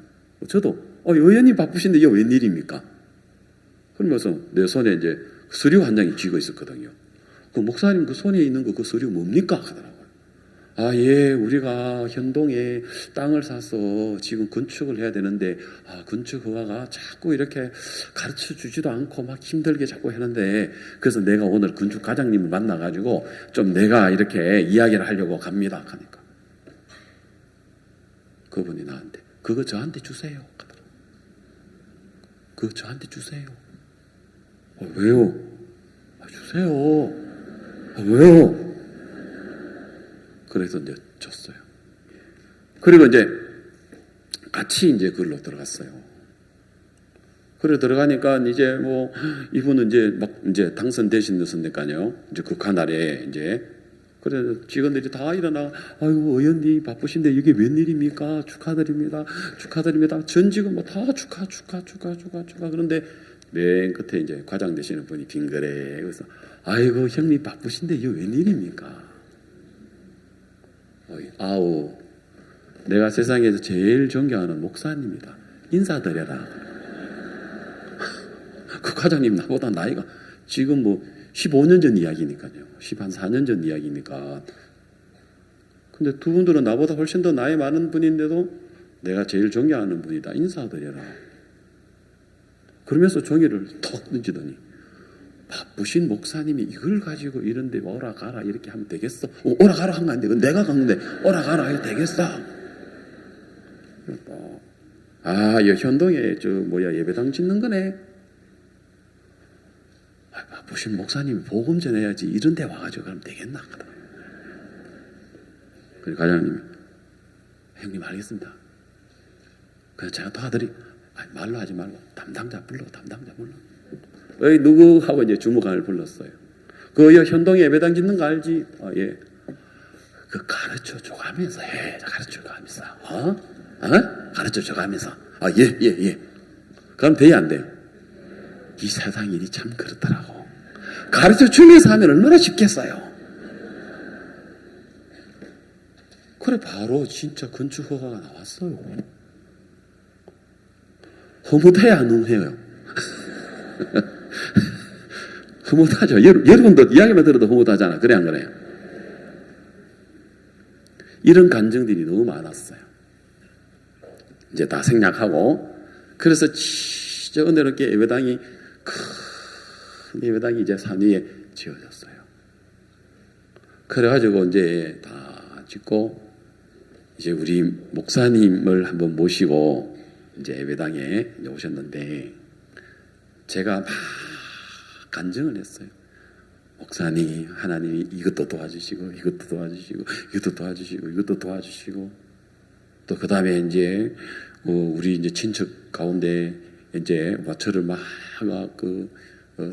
저도 의원님 바쁘신데 이거 웬일입니까? 그러면서 내 손에 이제 서류 한 장이 쥐고 있었거든요. 그 목사님 그 손에 있는 그 서류 뭡니까? 하더라고요. 예, 우리가 현동에 땅을 사서 지금 건축을 해야 되는데, 건축 허가가 자꾸 이렇게 가르쳐 주지도 않고 막 힘들게 자꾸 하는데, 그래서 내가 오늘 건축 과장님을 만나가지고 좀 내가 이렇게 이야기를 하려고 갑니다. 하니까. 그분이 나한테, 그거 저한테 주세요. 하더라고요. 그거 저한테 주세요. 왜요? 주세요. 왜요? 그래서 이제 줬어요. 그리고 이제 같이 이제 그걸로 들어갔어요. 그래 들어가니까 이제 뭐 이분은 이제 막 이제 당선되셨으니까요. 이제 그 관할에 이제 그래 직원들이 다 일어나 아이고 의원님 바쁘신데 이게 웬일입니까? 축하드립니다. 축하드립니다. 전 직원 뭐 다 축하 그런데 맨 끝에 이제 과장 되시는 분이 빙그레 그래서 아이고 형님 바쁘신데 이게 웬일입니까? 아우 내가 세상에서 제일 존경하는 목사님이다. 인사드려라. 그 과장님 나보다 나이가 지금 뭐 15년 전 이야기니까요. 14년 전 이야기니까. 근데 두 분들은 나보다 훨씬 더 나이 많은 분인데도 내가 제일 존경하는 분이다. 인사드려라. 그러면서 종이를 턱 던지더니 바쁘신 목사님이 이걸 가지고 이런데 오라 가라 이렇게 하면 되겠어? 오라 가라 한 거 아닌데 내가 갔는데 오라 가라 해도 되겠어? 이 현동에 예배당 짓는 거네. 바쁘신 목사님이 복음 전해야지 이런 데 와가지고 그러면 되겠나? 그리고 과장님이 형님 알겠습니다. 그래서 제가 도와드리 말로 하지 말고 담당자 불러. 누구 하고 이제 주무관을 불렀어요. 그 현동에 예배당 짓는 거 알지? 예. 그 가르쳐 줘가면서 해. 가르쳐 가면서. 가르쳐 줘가면서. 예. 그럼 돼, 안 돼? 이 세상 일이 참 그렇더라고. 가르쳐 주면서 하면 얼마나 쉽겠어요. 그래 바로 진짜 건축 허가가 나왔어요. 흐뭇해야 안 흐뭇해요? 흐뭇하죠. 여러분도 이야기만 들어도 흐뭇하잖아. 그래 안 그래요? 이런 감정들이 너무 많았어요. 이제 다 생략하고 그래서 진짜 은혜롭게 예배당이 큰 예배당이 이제 산 위에 지어졌어요. 그래가지고 이제 다 짓고 이제 우리 목사님을 한번 모시고 이제 예배당에 이제 오셨는데 제가 막 간증을 했어요. 목사님, 하나님이 이것도 도와주시고 이것도 도와주시고 이것도 도와주시고 이것도 도와주시고 또 그 다음에 이제 우리 이제 친척 가운데 이제 저를 막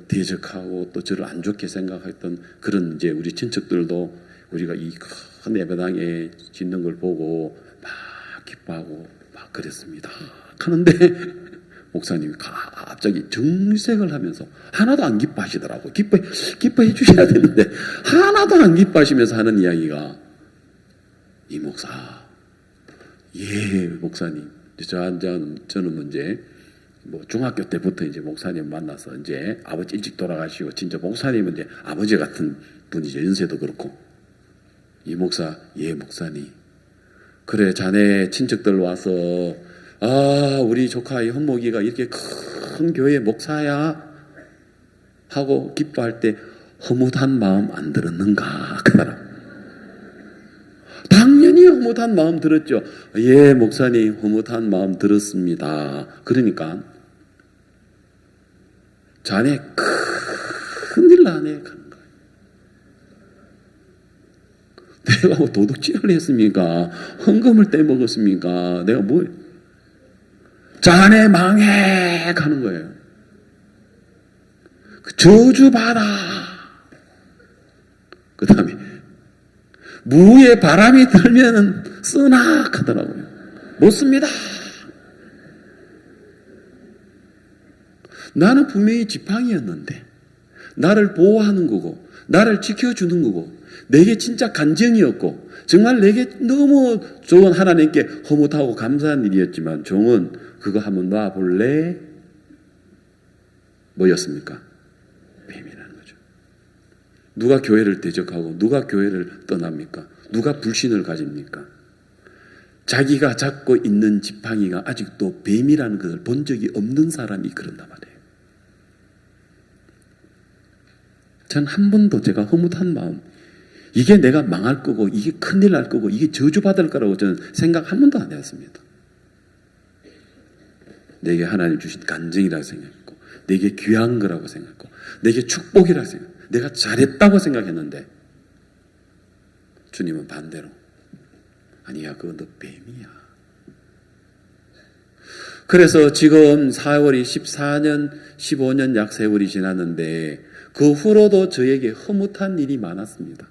대적하고 또 저를 안 좋게 생각했던 그런 이제 우리 친척들도 우리가 이 큰 예배당에 짓는 걸 보고 막 기뻐하고 막 그랬습니다. 하는데 목사님이 갑자기 정색을 하면서 하나도 안 기뻐하시더라고. 기뻐해 주셔야 되는데 하나도 안 기뻐하시면서 하는 이야기가 이 목사, 예 목사님, 저는 이제 뭐 중학교 때부터 이제 목사님 만나서 이제 아버지 일찍 돌아가시고 진짜 목사님은 이제 아버지 같은 분이죠. 연세도 그렇고 이 목사, 예 목사님, 그래 자네 친척들 와서 우리 조카 이 현목이가 이렇게 큰 교회 목사야 하고 기뻐할 때 허무한 마음 안 들었는가 그러더라. 당연히 허무한 마음 들었죠. 예 목사님 허무한 마음 들었습니다. 그러니까 자네 큰일 나네 하는 거예요. 내가 뭐 도둑질을 했습니까? 헌금을 떼먹었습니까? 내가 뭐 자네 망해 가는 거예요. 저주받아. 그 다음에 무에 바람이 들면은 쓰나 하더라고요. 못 씁니다. 나는 분명히 지팡이였는데 나를 보호하는 거고 나를 지켜주는 거고 내게 진짜 간증이었고 정말 내게 너무 좋은 하나님께 허무하고 감사한 일이었지만 종은 그거 한번 놔볼래? 뭐였습니까? 뱀이라는 거죠. 누가 교회를 대적하고 누가 교회를 떠납니까? 누가 불신을 가집니까? 자기가 잡고 있는 지팡이가 아직도 뱀이라는 것을 본 적이 없는 사람이 그런단 말이에요. 전 한 번도 제가 허무한 마음, 이게 내가 망할 거고 이게 큰일 날 거고 이게 저주받을 거라고 저는 생각 한 번도 안 해왔습니다. 내게 하나님 주신 간증이라고 생각했고 내게 귀한 거라고 생각했고 내게 축복이라고 생각했고 내가 잘했다고 생각했는데 주님은 반대로 아니야 그건 너 뱀이야. 그래서 지금 4월이 14년 15년 약 세월이 지났는데 그 후로도 저에게 허무한 일이 많았습니다.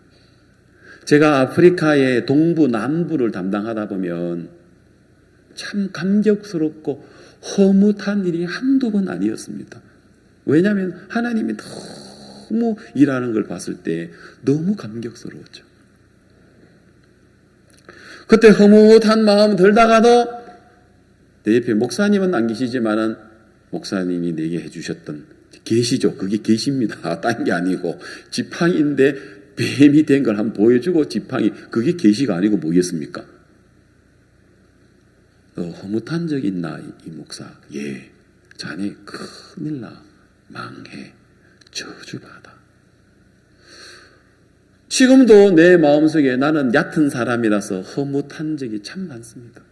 제가 아프리카의 동부 남부를 담당하다 보면 참 감격스럽고 허무한 일이 한두 번 아니었습니다. 왜냐하면 하나님이 너무 일하는 걸 봤을 때 너무 감격스러웠죠. 그때 허무한 마음 들다가도 내 옆에 목사님은 안 계시지만은 목사님이 내게 해주셨던 계시죠. 그게 계시입니다. 딴 게 아니고 지팡이인데 뱀이 된 걸 한번 보여주고 지팡이 그게 계시가 아니고 뭐겠습니까? 너 허무한 적 있나 이 목사? 예. 자네 큰일 나. 망해. 저주받아. 지금도 내 마음속에 나는 얕은 사람이라서 허무한 적이 참 많습니다.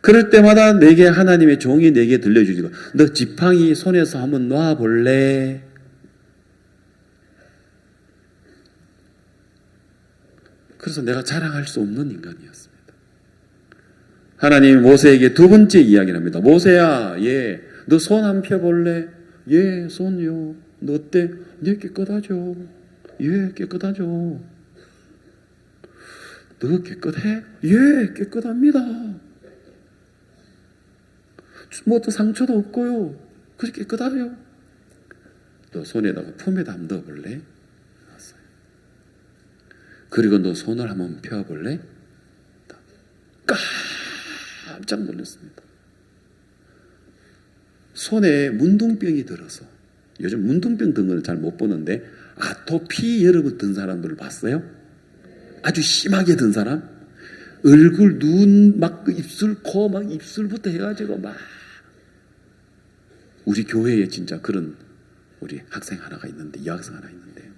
그럴 때마다 내게 하나님의 종이 내게 들려주지고 너 지팡이 손에서 한번 놔볼래? 그래서 내가 자랑할 수 없는 인간이었습니다. 하나님이 모세에게 두 번째 이야기를 합니다. 모세야, 예, 너 손 한번 펴볼래? 예, 손요. 너 어때? 네, 깨끗하죠. 예, 깨끗하죠. 너 깨끗해? 예, 깨끗합니다. 뭐 또 상처도 없고요. 그렇게 깨끗하죠. 너 손에다가 품에다 한번 넣어볼래? 그리고 너 손을 한번 펴볼래? 깜짝 놀랐습니다. 손에 문둥병이 들어서 요즘 문둥병 든 걸 잘 못 보는데 아토피 여러분 든 사람들을 봤어요? 아주 심하게 든 사람? 얼굴, 눈, 막 입술, 코, 막 입술부터 해가지고 막 우리 교회에 진짜 그런 우리 학생 하나가 있는데 여학생 하나 있는데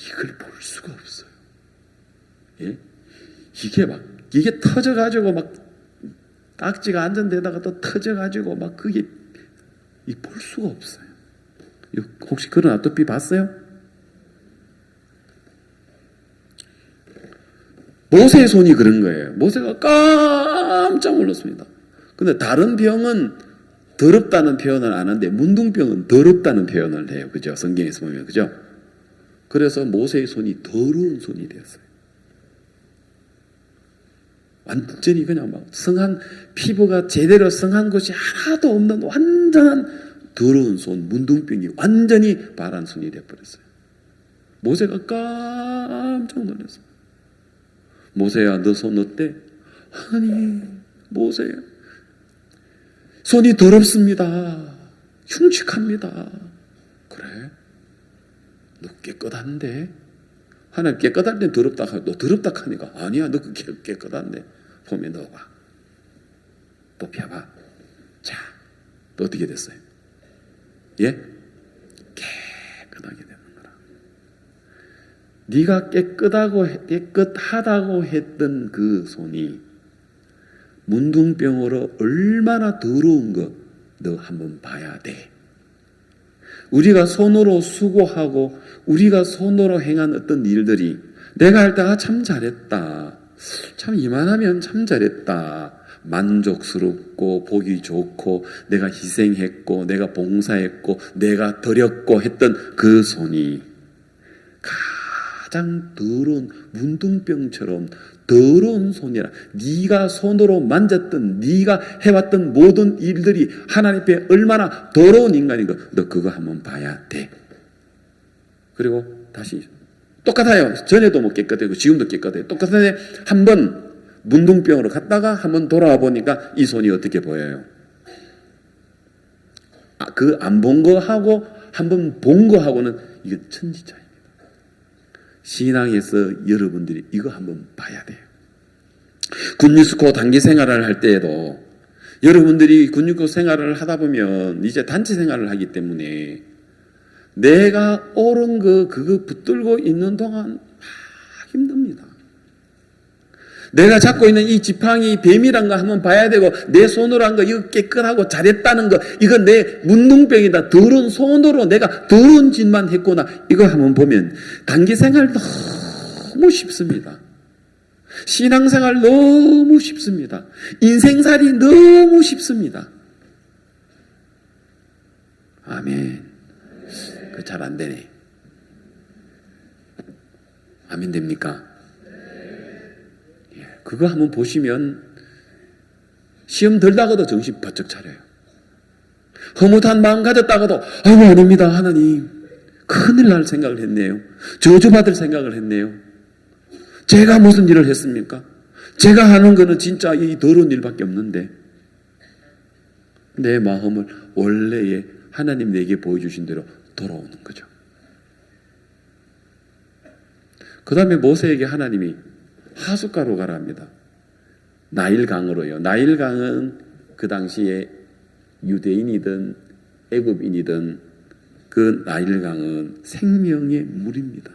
이걸 볼 수가 없어요. 예? 이게 터져가지고 막 딱지가 앉은 데다가 또 터져가지고 막 그게 볼 수가 없어요. 혹시 그런 아토피 봤어요? 모세의 손이 그런 거예요. 모세가 깜짝 놀랐습니다. 근데 다른 병은 더럽다는 표현을 안 하는데 문둥병은 더럽다는 표현을 해요. 그죠? 성경에서 보면. 그죠? 그래서 모세의 손이 더러운 손이 되었어요. 완전히 그냥 막 피부가 제대로 성한 것이 하나도 없는 완전한 더러운 손, 문둥병이 완전히 바란 손이 되어버렸어요. 모세가 깜짝 놀랐어요. 모세야, 너 손 어때? 아니, 모세야, 손이 더럽습니다. 흉측합니다. 그래? 너 깨끗한데? 하나님 깨끗할 땐 더럽다 하고, 너 더럽다 하니까, 아니야, 너 깨끗한데. 폼에 넣어봐. 뽑혀봐. 자, 또 어떻게 됐어요? 예? 깨끗하게 되는 거라. 네가 깨끗하다고 했던 그 손이 문둥병으로 얼마나 더러운 거 너 한번 봐야 돼. 우리가 손으로 수고하고 우리가 손으로 행한 어떤 일들이 내가 할 때가 참 잘했다. 참 이만하면 참 잘했다. 만족스럽고 보기 좋고 내가 희생했고 내가 봉사했고 내가 드렸고 했던 그 손이 가장 더러운 문둥병처럼 더러운 손이라. 네가 손으로 만졌던 네가 해왔던 모든 일들이 하나님 앞에 얼마나 더러운 인간인가 너 그거 한번 봐야 돼. 그리고 다시 똑같아요. 전에도 뭐 깨끗하고 지금도 깨끗해요. 똑같은데 한번 문둥병으로 갔다가 한번 돌아와 보니까 이 손이 어떻게 보여요? 그 안 본 거하고 한번 본 거하고는 이게 천지 차이입니다. 신앙에서 여러분들이 이거 한번 봐야 돼요. 군유스코 단기 생활을 할 때에도 여러분들이 군유스코 생활을 하다 보면 이제 단체 생활을 하기 때문에 내가 옳은 거 그거 붙들고 있는 동안 막 힘듭니다. 내가 잡고 있는 이 지팡이 뱀이란 거 한번 봐야 되고 내 손으로 한 거 이거 깨끗하고 잘했다는 거 이건 내 문둥병이다. 더러운 손으로 내가 더러운 짓만 했구나. 이거 한번 보면 단기 생활 너무 쉽습니다. 신앙생활 너무 쉽습니다. 인생살이 너무 쉽습니다. 아멘. 그 잘 안 되네. 아멘 됩니까? 그거 한번 보시면 시험 들다가도 정신 바짝 차려요. 허무한 마음 가졌다가도 아이고 아닙니다 하나님 큰일 날 생각을 했네요. 저주받을 생각을 했네요. 제가 무슨 일을 했습니까? 제가 하는 거는 진짜 이 더러운 일밖에 없는데 내 마음을 원래의 하나님 내게 보여주신 대로 돌아오는 거죠. 그 다음에 모세에게 하나님이 하숫가로 가라 합니다. 나일강으로요. 나일강은 그 당시에 유대인이든 애굽인이든 그 나일강은 생명의 물입니다.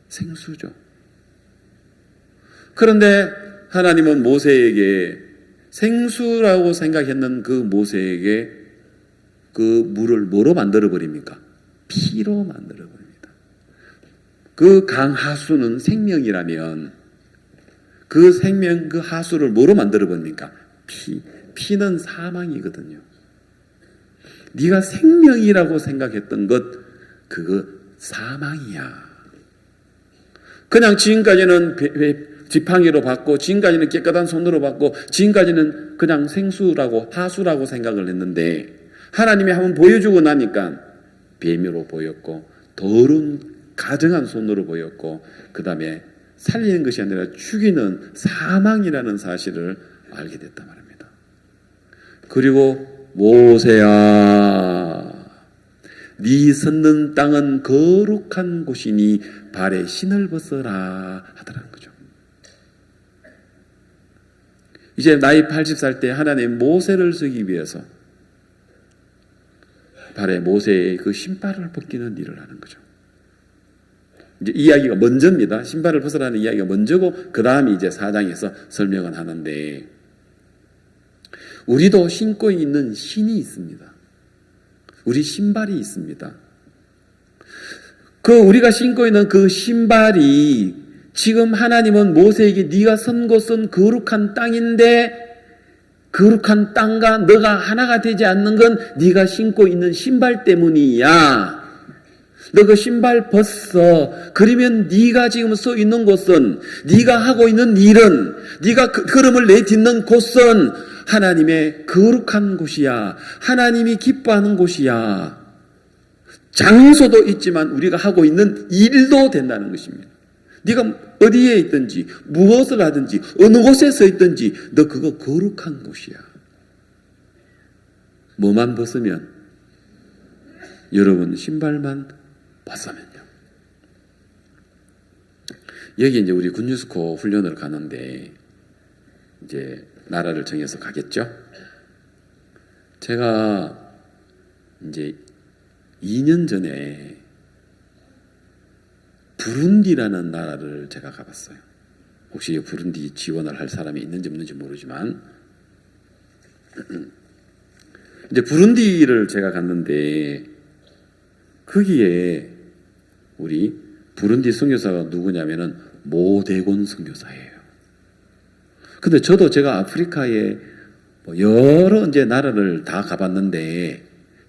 생수죠. 그런데 하나님은 모세에게 생수라고 생각했는 그 모세에게 그 물을 뭐로 만들어 버립니까? 피로 만들어 버립니다. 그 강 하수는 생명이라면 그 생명 그 하수를 뭐로 만들어 버립니까? 피는 사망이거든요. 네가 생명이라고 생각했던 것 그거 사망이야. 그냥 지금까지는 지팡이로 받고 지금까지는 깨끗한 손으로 받고 지금까지는 그냥 생수라고 하수라고 생각을 했는데 하나님이 한번 보여주고 나니까 뱀으로 보였고 더러운 가정한 손으로 보였고 그 다음에 살리는 것이 아니라 죽이는 사망이라는 사실을 알게 됐단 말입니다. 그리고 모세야 네 섰는 땅은 거룩한 곳이니 발에 신을 벗어라 하더라는 거죠. 이제 나이 80살 때 하나님 모세를 쓰기 위해서 발에 모세의 그 신발을 벗기는 일을 하는 거죠. 이제 이야기가 먼저입니다. 신발을 벗으라는 이야기가 먼저고 그 다음에 이제 4장에서 설명을 하는데 우리도 신고 있는 신이 있습니다. 우리 신발이 있습니다. 그 우리가 신고 있는 그 신발이 지금 하나님은 모세에게 네가 선 곳은 거룩한 땅인데 거룩한 땅과 너가 하나가 되지 않는 건 네가 신고 있는 신발 때문이야. 너 그 신발 벗어. 그러면 네가 지금 서 있는 곳은, 네가 하고 있는 일은, 네가 걸음을 내딛는 곳은 하나님의 거룩한 곳이야. 하나님이 기뻐하는 곳이야. 장소도 있지만 우리가 하고 있는 일도 된다는 것입니다. 네가 어디에 있든지 무엇을 하든지 어느 곳에 서 있든지 너 그거 거룩한 곳이야. 뭐만 벗으면? 여러분 신발만 벗으면요. 여기 이제 우리 군유스코 훈련을 가는데 이제 나라를 정해서 가겠죠. 제가 이제 2년 전에 부룬디라는 나라를 제가 가봤어요. 혹시 부룬디 지원을 할 사람이 있는지 없는지 모르지만 이제 부룬디를 제가 갔는데 거기에 우리 부룬디 선교사가 누구냐면은 모대곤 선교사예요. 근데 저도 제가 아프리카에 여러 이제 나라를 다 가봤는데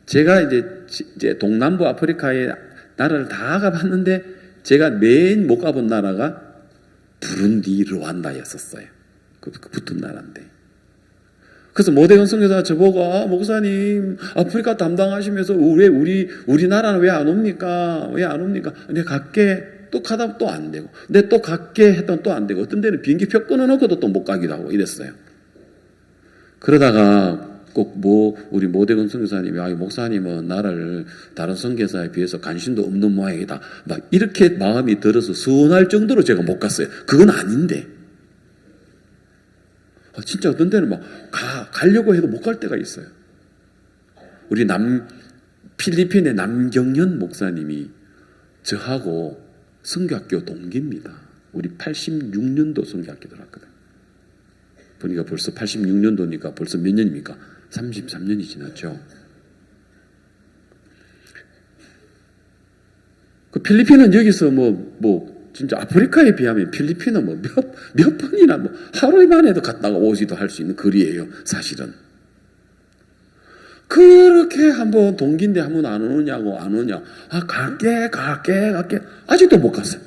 제가 이제 동남부 아프리카의 나라를 다 가봤는데 제가 맨 못 가본 나라가 부룬디 르완다였었어요. 그 붙은 나라인데. 그래서 모대건 선교사가 저보고 목사님 아프리카 담당하시면서 왜 우리나라는 왜 안 옵니까? 왜 안 옵니까? 내가 갈게. 또 가다 또 안 되고. 내 또 갈게 했던 또 안 되고. 어떤 데는 비행기표 끊어놓고도 또 못 가기도 하고 이랬어요. 그러다가 꼭 우리 모대건 선교사님이 목사님은 나를 다른 선교사에 비해서 관심도 없는 모양이다. 막 이렇게 마음이 들어서 서운할 정도로 제가 못 갔어요. 그건 아닌데. 진짜 어떤 데는 막 가려고 해도 못 갈 때가 있어요. 우리 필리핀의 남경현 목사님이 저하고 선교학교 동기입니다. 우리 86년도 선교학교 들어갔거든. 보니까 벌써 86년도니까 벌써 몇 년입니까? 33년이 지났죠. 그 필리핀은 여기서 진짜 아프리카에 비하면 필리핀은 몇 번이나 하루에만 해도 갔다가 오지도 할 수 있는 거리예요, 사실은. 그렇게 한번 동기인데 한번 안 오느냐고 안 오냐. 갈게. 아직도 못 갔어요.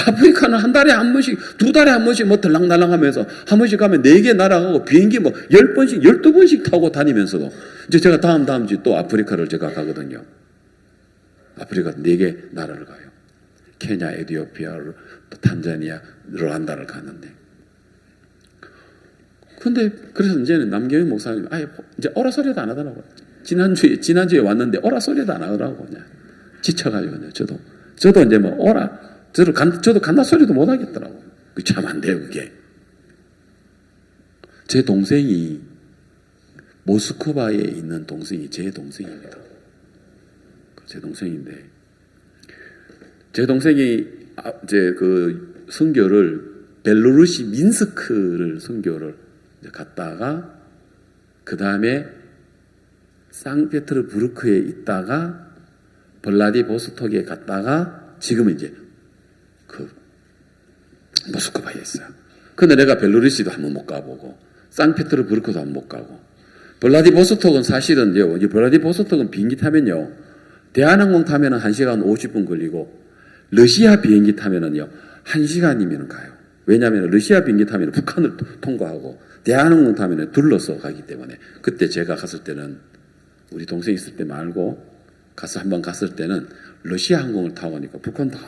아프리카는 한 달에 한 번씩, 두 달에 한 번씩 들락날락 하면서 한 번씩 가면 4개 날아가고 비행기 10번씩, 12번씩 타고 다니면서도 이제 제가 다음 주 또 아프리카를 제가 가거든요. 아프리카 4개 나라를 가요. 케냐, 에티오피아, 또 탄자니아, 르완다를 가는데. 근데 그래서 이제는 남경희 목사님 이제 오라 소리도 안 하더라고요. 지난주에 왔는데 오라 소리도 안 하더라고요. 그냥 지쳐가지고요. 저도 이제 저도 간다 소리도 못 하겠더라고요. 참 안 돼요, 그게. 제 동생이 모스크바에 있는 동생이 제 동생입니다. 제 동생인데, 제 동생이 이제 그 선교를 벨로루시 민스크를 선교를 갔다가 그 다음에 상페테르부르크에 있다가 블라디보스톡에 갔다가 지금은 이제 그 모스크바에 있어요. 근데 내가 벨로루시도 한번 못 가보고 상페테르부르크도 한번 못 가고 블라디보스톡은 사실은 블라디보스톡은 비행기 타면요 대한항공 타면은 1시간 50분 걸리고 러시아 비행기 타면은요 1시간이면 가요. 왜냐하면 러시아 비행기 타면 북한을 통과하고 대한항공 타면 둘러서 가기 때문에 그때 제가 갔을 때는 우리 동생 있을 때 말고 한번 갔을 때는 러시아 항공을 타고 가니까 북한 다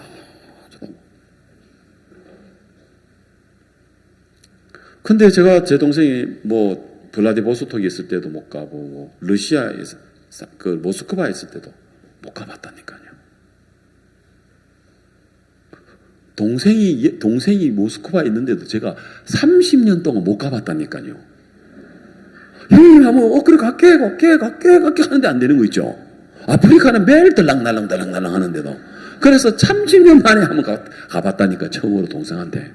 쳐다보고. 근데 제가 제 동생이 블라디보스톡에 있을 때도 못 가보고 러시아에서 그 모스크바에 있을 때도 못 가봤다니까요. 동생이 모스크바에 있는데도 제가 30년 동안 못 가봤다니까요. 형님 하면 그래 갈게 하는데 안 되는 거 있죠. 아프리카는 매일 들락날락 하는데도. 그래서 30년 만에 한번 가봤다니까 처음으로 동생한테.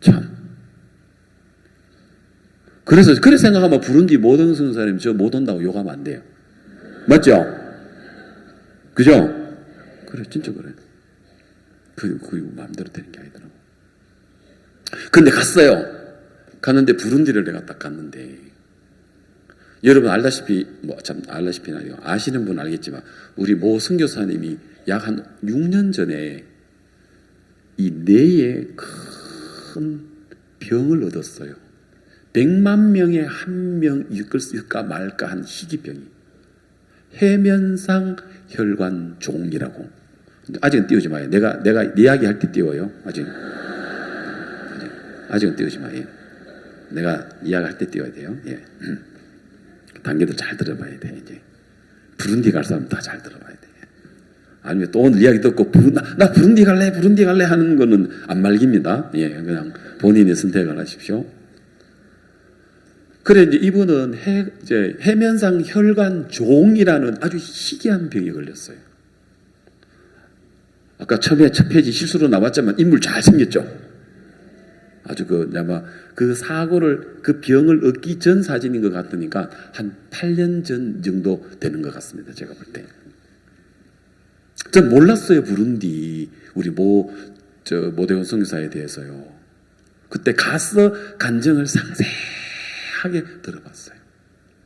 참 그래서 그렇게 생각하면 부룬디 모든 선교사님 저 못 온다고 욕하면 안 돼요. 맞죠? 그죠? 그래, 진짜 그래. 그 마음대로 되는 게 아니더라고. 근데 갔어요. 갔는데 부룬디를 내가 딱 갔는데, 여러분 알다시피, 알다시피는 아니고 아시는 분 알겠지만, 우리 모 선교사님이 약 한 6년 전에 이 뇌에 큰 병을 얻었어요. 100만 명에 한 명 있을까 말까 한 희귀병이. 해면상 혈관종이라고. 아직은 띄우지 마요. 내가 이야기할 때 띄워요. 아직은 띄우지 마요. 내가 이야기할 때 띄워야 돼요. 예. 단계도 잘 들어봐야 돼. 이제 부룬디 갈 사람 다 잘 들어봐야 돼. 아니면 또 오늘 이야기 듣고 나 부룬디 갈래 하는 거는 안 말깁니다. 예, 그냥 본인의 선택을 하십시오. 그래 이제 이분은 해면상 혈관종이라는 아주 희귀한 병에 걸렸어요. 아까 처음에 첫 페이지 실수로 나왔지만 인물 잘 생겼죠. 아주 아마 그 사고를 그 병을 얻기 전 사진인 것 같으니까 한 8년 전 정도 되는 것 같습니다. 제가 볼 때. 전 몰랐어요. 부룬디 우리 모대원 선교사에 대해서요. 그때 가서 간증을 상세하게 들어봤어요.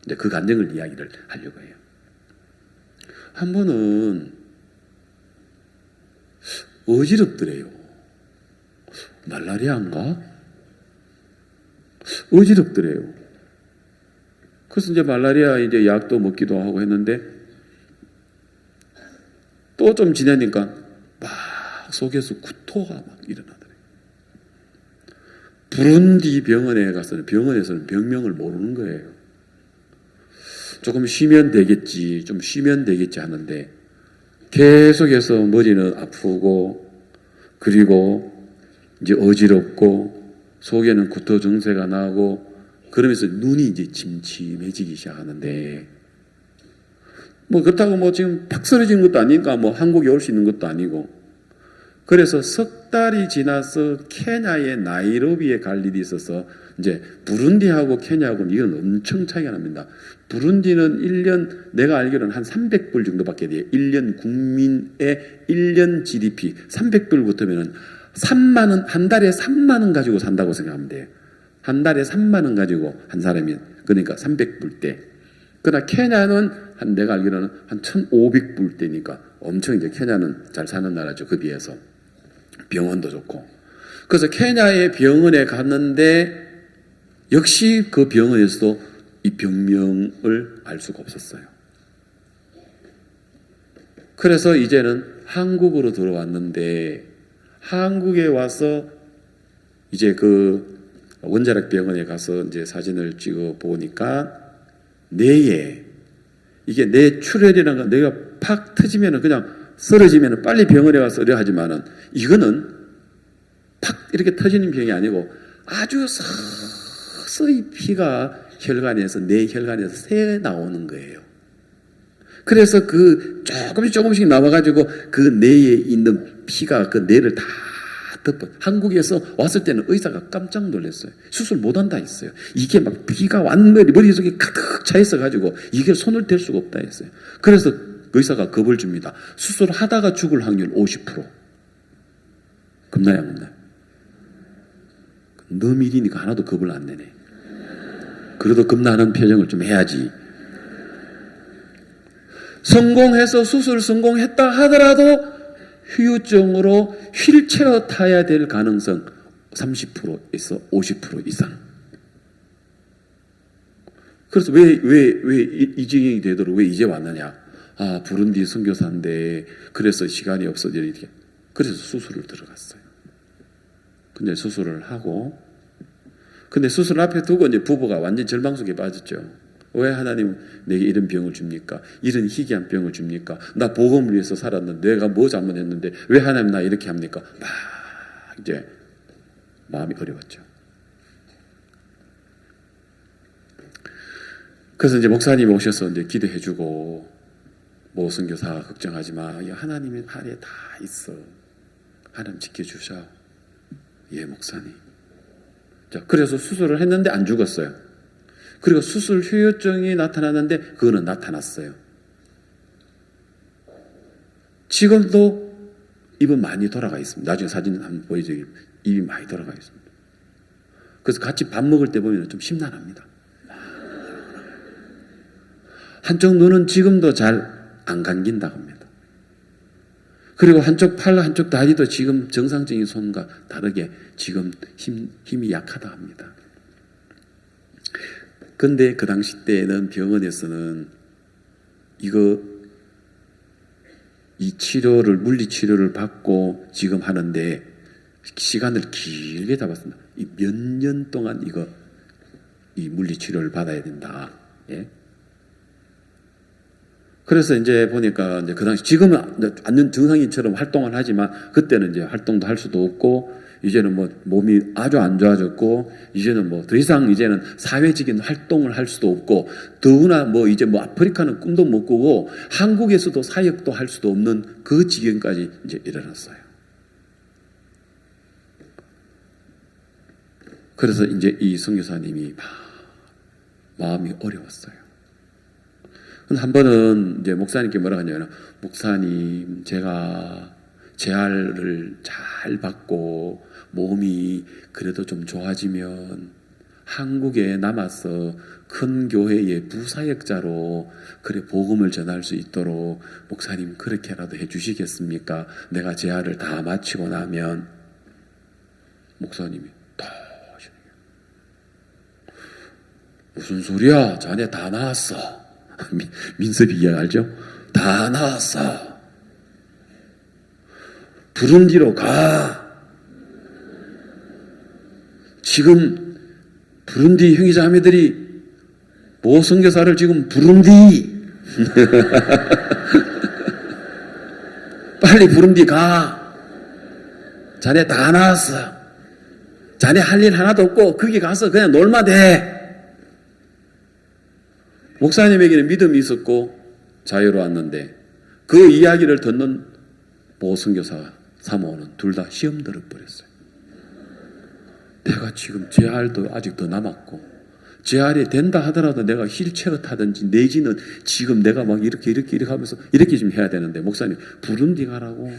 이제 그 간증을 이야기를 하려고 해요. 한 번은 어지럽더래요. 말라리아인가? 어지럽더래요. 그래서 이제 말라리아 이제 약도 먹기도 하고 했는데 또 좀 지나니까 막 속에서 구토가 막 일어나더래요. 부룬디 병원에 가서는 병원에서는 병명을 모르는 거예요. 조금 쉬면 되겠지, 좀 쉬면 되겠지 하는데 계속해서 머리는 아프고 그리고 이제 어지럽고 속에는 구토 증세가 나고 그러면서 눈이 이제 침침해지기 시작하는데 뭐 그렇다고 뭐 지금 팍 쓰러진 것도 아니니까 뭐 한국에 올 수 있는 것도 아니고 그래서 석 달이 지나서 케냐의 나이로비에 갈 일이 있어서 이제 부룬디하고 케냐하고는 이건 엄청 차이가 납니다. 부룬디는 1년 내가 알기로는 한 300불 정도밖에 돼요. 1년 국민의 1년 GDP 300불부터면은 3만 원, 한 달에 3만 원 가지고 산다고 생각하면 돼요. 한 달에 3만 원 가지고 한 사람이 그러니까 300불대. 그러나 케냐는 내가 알기로는 한 1,500불대니까 엄청 이제 케냐는 잘 사는 나라죠. 그 비해서 병원도 좋고. 그래서 케냐의 병원에 갔는데 역시 그 병원에서도 이 병명을 알 수가 없었어요. 그래서 이제는 한국으로 들어왔는데 한국에 와서 이제 그 원자력 병원에 가서 이제 사진을 찍어 보니까 뇌에 이게 뇌 출혈이라는 건 뇌가 팍 터지면은 그냥 쓰러지면은 빨리 병원에 가서 의뢰 하지만은 이거는 팍 이렇게 터지는 병이 아니고 아주 서서히 피가 혈관에서 뇌 혈관에서 새 나오는 거예요. 그래서 그 조금씩 나와가지고 그 뇌에 있는 피가 그 뇌를 다 덮어. 한국에서 왔을 때는 의사가 깜짝 놀랐어요. 수술 못한다 했어요. 이게 막 피가 완전히 머릿속에 가득 차 있어가지고 이게 손을 댈 수가 없다 했어요. 그래서 의사가 겁을 줍니다. 수술하다가 죽을 확률 50%. 겁나요, 안 겁나요? 너 미리니까 하나도 겁을 안 내네. 그래도 겁나는 표정을 좀 해야지. 성공해서 수술 성공했다 하더라도 후유증으로 휠체어 타야 될 가능성 30%에서 50% 이상. 그래서 왜 이 지경이 되도록 왜 이제 왔느냐? 아, 부룬디 선교사인데 그래서 시간이 없어 이렇게. 그래서 수술을 들어갔어요. 근데 수술을 하고, 근데 수술 앞에 두고 이제 부부가 완전 절망 속에 빠졌죠. 왜 하나님 내게 이런 병을 줍니까? 이런 희귀한 병을 줍니까? 나 복음을 위해서 살았는데 내가 뭐 잘못했는데 왜 하나님 나 이렇게 합니까? 막 이제 마음이 어려웠죠. 그래서 이제 목사님이 오셔서 이제 기도해주고 모 선교사 걱정하지 마. 하나님의 아래 다 있어. 하나님 지켜주셔. 예, 목사님. 자, 그래서 수술을 했는데 안 죽었어요. 그리고 수술 후유증이 나타났는데 그거는 나타났어요. 지금도 입은 많이 돌아가 있습니다. 나중에 사진 한번 보여드릴게요. 입이 많이 돌아가 있습니다. 그래서 같이 밥 먹을 때 보면 좀 심란합니다. 한쪽 눈은 지금도 잘 안 감긴다고 합니다. 그리고 한쪽 팔, 한쪽 다리도 지금 정상적인 손과 다르게 지금 힘이 약하다 합니다. 근데 그 당시 때는 병원에서는 이 치료를, 물리치료를 받고 지금 하는데 시간을 길게 잡았습니다. 몇 년 동안 이 물리치료를 받아야 된다. 예? 그래서 이제 보니까 이제 그 당시 지금은 완전 정상인처럼 활동을 하지만 그때는 이제 활동도 할 수도 없고 이제는 뭐 몸이 아주 안 좋아졌고 이제는 뭐 더 이상 이제는 사회적인 활동을 할 수도 없고 더구나 뭐 이제 뭐 아프리카는 꿈도 못 꾸고 한국에서도 사역도 할 수도 없는 그 지경까지 이제 이르렀어요. 그래서 이제 이 선교사님이 마음이 어려웠어요. 한 번은 이제 목사님께 뭐라고 하냐면, 목사님, 제가 재활을 잘 받고 몸이 그래도 좀 좋아지면 한국에 남아서 큰 교회의 부사역자로 그래 복음을 전할 수 있도록 목사님 그렇게라도 해주시겠습니까? 내가 재활을 다 마치고 나면. 목사님이 다 하시네요. 무슨 소리야? 자네 다 나았어. 민섭이 이야기 알죠? 다 나왔어. 부룬디로 가. 지금 부룬디 형제자매들이 모 선교사를 지금 부룬디 빨리 부룬디 가. 자네 다 나왔어. 자네 할 일 하나도 없고 거기 가서 그냥 놀면 돼. 목사님에게는 믿음이 있었고 자유로웠는데 그 이야기를 듣는 모 선교사 사모는 둘 다 시험 들어버렸어요. 내가 지금 재활도 아직 더 남았고 재활이 된다 하더라도 내가 휠체어 타든지 내지는 지금 내가 막 이렇게 하면서 이렇게 좀 해야 되는데 목사님 부룬디 가라고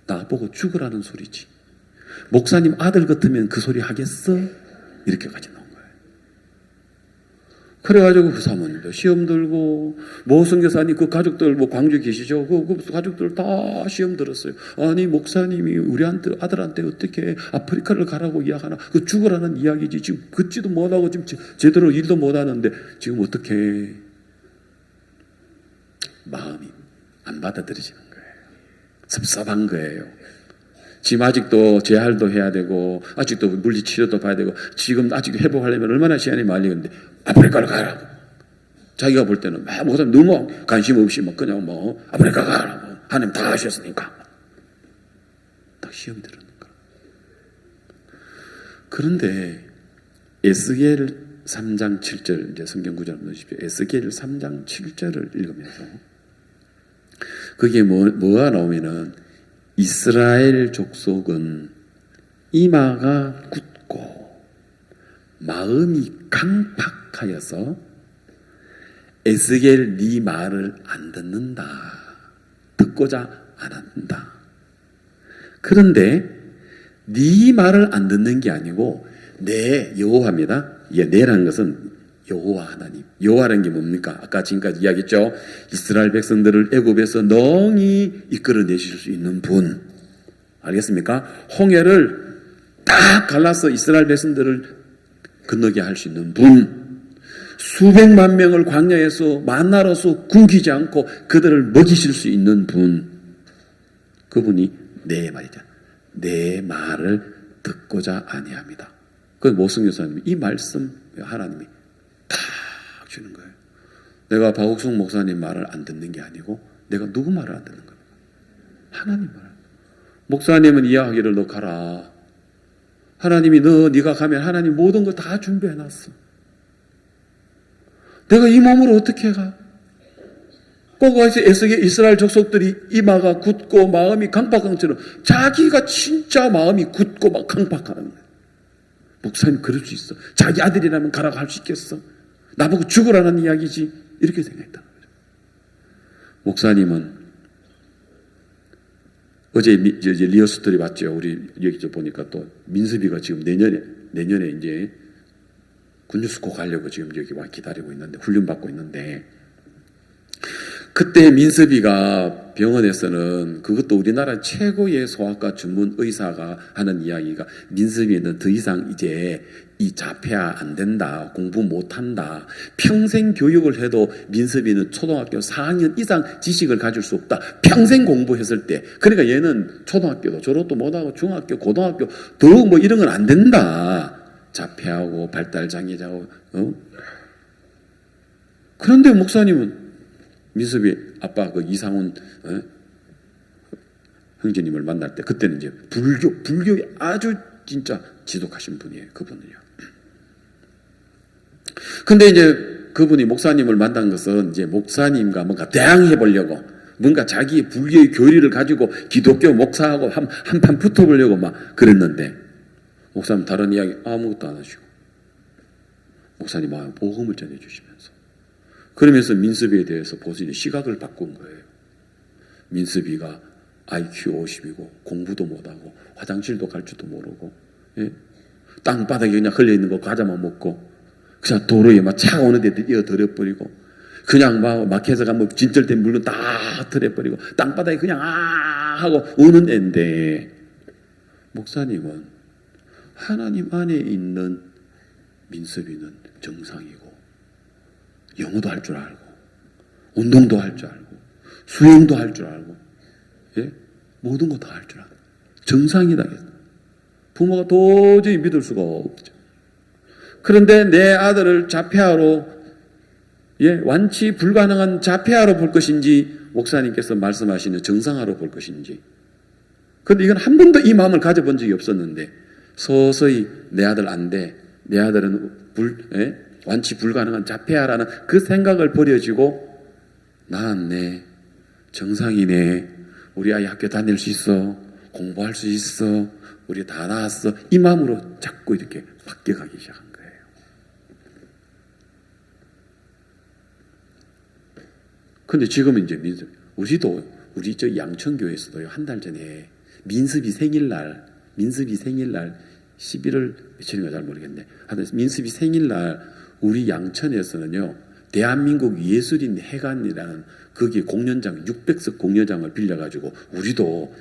나보고 죽으라는 소리지. 목사님 아들 같으면 그 소리 하겠어? 이렇게까지 나온 거예요. 그래가지고 그 사모님도 시험 들고 모 선교사님 그 가족들 뭐 광주 계시죠? 그 가족들 다 시험 들었어요. 아니 목사님이 우리 아들한테 어떻게 아프리카를 가라고 이야기하나? 그 죽으라는 이야기지. 지금 걷지도 못하고 지금 제대로 일도 못하는데 지금 어떻게 마음이 안 받아들여지는 거예요. 섭섭한 거예요. 지금 아직도 재활도 해야 되고 아직도 물리치료도 봐야 되고 지금 아직 회복하려면 얼마나 시간이 말리는데 아프리카를 가라고. 자기가 볼 때는 막 목사님 너무 관심 없이 막 그냥 뭐 아프리카 가라고. 하나님 다 하셨으니까 딱 시험이 들었는 거야. 그런데 에스겔 3장 7절 이제 성경 구절 넣으십시오. 에스겔 3장 7절을 읽으면서 거기에 뭐가 나오면은 이스라엘 족속은 이마가 굳고 마음이 강팍하여서 에스겔 네 말을 안 듣는다. 듣고자 안 한다. 그런데 네 말을 안 듣는 게 아니고 내 여호와입니다. 내라는 것은 여호와 하나님. 여호와라는 게 뭡니까? 아까 지금까지 이야기했죠. 이스라엘 백성들을 애굽에서 능히 이끌어내실 수 있는 분. 알겠습니까? 홍해를 딱 갈라서 이스라엘 백성들을 건너게 할 수 있는 분. 수백만 명을 광야에서 만나로서 굶기지 않고 그들을 먹이실 수 있는 분. 그분이 내 말이죠. 내 말을 듣고자 아니합니다. 그 모승교사님이 이 말씀 하나님이 탁 주는 거예요. 내가 박옥순 목사님 말을 안 듣는 게 아니고 내가 누구 말을 안 듣는 거예요? 하나님 말을. 목사님은 이야기를 너 가라. 하나님이 네가 가면 하나님 모든 거 다 준비해놨어. 내가 이 몸으로 어떻게 가? 거기서 이스라엘 족속들이 이마가 굳고 마음이 강팍한처럼 자기가 진짜 마음이 굳고 막 강팍하는 거예요. 목사님 그럴 수 있어. 자기 아들이라면 가라고 할 수 있겠어? 나보고 죽으라는 이야기지. 이렇게 생각했다는 거죠. 목사님은 어제 리허설이 봤죠. 우리 여기 보니까 또 민수비가 지금 내년에 이제 군유스코 가려고 지금 여기 와 기다리고 있는데, 훈련 받고 있는데, 그때 민수비가 병원에서는 그것도 우리나라 최고의 소아과 전문 의사가 하는 이야기가, 민수비는 더 이상 이제 이 자폐아 안 된다, 공부 못 한다, 평생 교육을 해도 민수비는 초등학교 4학년 이상 지식을 가질 수 없다. 평생 공부했을 때. 그러니까 얘는 초등학교도 졸업도 못하고 중학교, 고등학교 더욱 뭐 이런 건 안 된다. 자폐하고 발달장애자고. 그런데 목사님은 민수비 아빠 그 이상훈 형제님을 만날 때, 그때는 이제 불교에 아주 진짜 지독하신 분이에요. 그분은요. 근데 이제 그분이 목사님을 만난 것은 이제 목사님과 뭔가 대항해 보려고, 뭔가 자기의 불교의 교리를 가지고 기독교 목사하고 한판 붙어보려고 막 그랬는데, 목사님 다른 이야기 아무것도 안 하시고, 목사님 마음에 복음을 전해주시면서, 그러면서 민수비에 대해서 보시니 시각을 바꾼 거예요. 민수비가 IQ 50이고 공부도 못하고 화장실도 갈 줄도 모르고, 예? 땅바닥에 그냥 흘려있는 거 과자만 먹고, 그냥 도로에 막 차가 오는데 뛰어들어버리고, 그냥 막 마켓에 가면 진절된 물건 다 털어버리고 땅바닥에 그냥 하고 우는 애인데, 목사님은 하나님 안에 있는 민수비는 정상이고, 영어도 할 줄 알고, 운동도 할 줄 알고, 수영도 할 줄 알고, 예? 모든 거 다 할 줄 알고 정상이다. 부모가 도저히 믿을 수가 없죠. 그런데 내 아들을 자폐아로, 예, 완치 불가능한 자폐아로 볼 것인지, 목사님께서 말씀하시는 정상아로 볼 것인지. 그런데 이건 한 번도 이 마음을 가져본 적이 없었는데, 서서히 내 아들 안 돼, 내 아들은 완치 불가능한 자폐아라는 그 생각을 버려지고, 나았네, 정상이네, 우리 아이 학교 다닐 수 있어, 공부할 수 있어, 우리 다 나았어, 이 마음으로 자꾸 이렇게 바뀌어가기 시작한 거예요. 근데 지금은 이제 우리 저 양천교회에서도요, 한 달 전에 민수비 생일날 11월 며칠인가 잘 모르겠네. 하여튼 민수비 생일날 우리 양천에서는요, 대한민국 예술인 회관이라는 거기 공연장 600석 공연장을 빌려가지고 우리도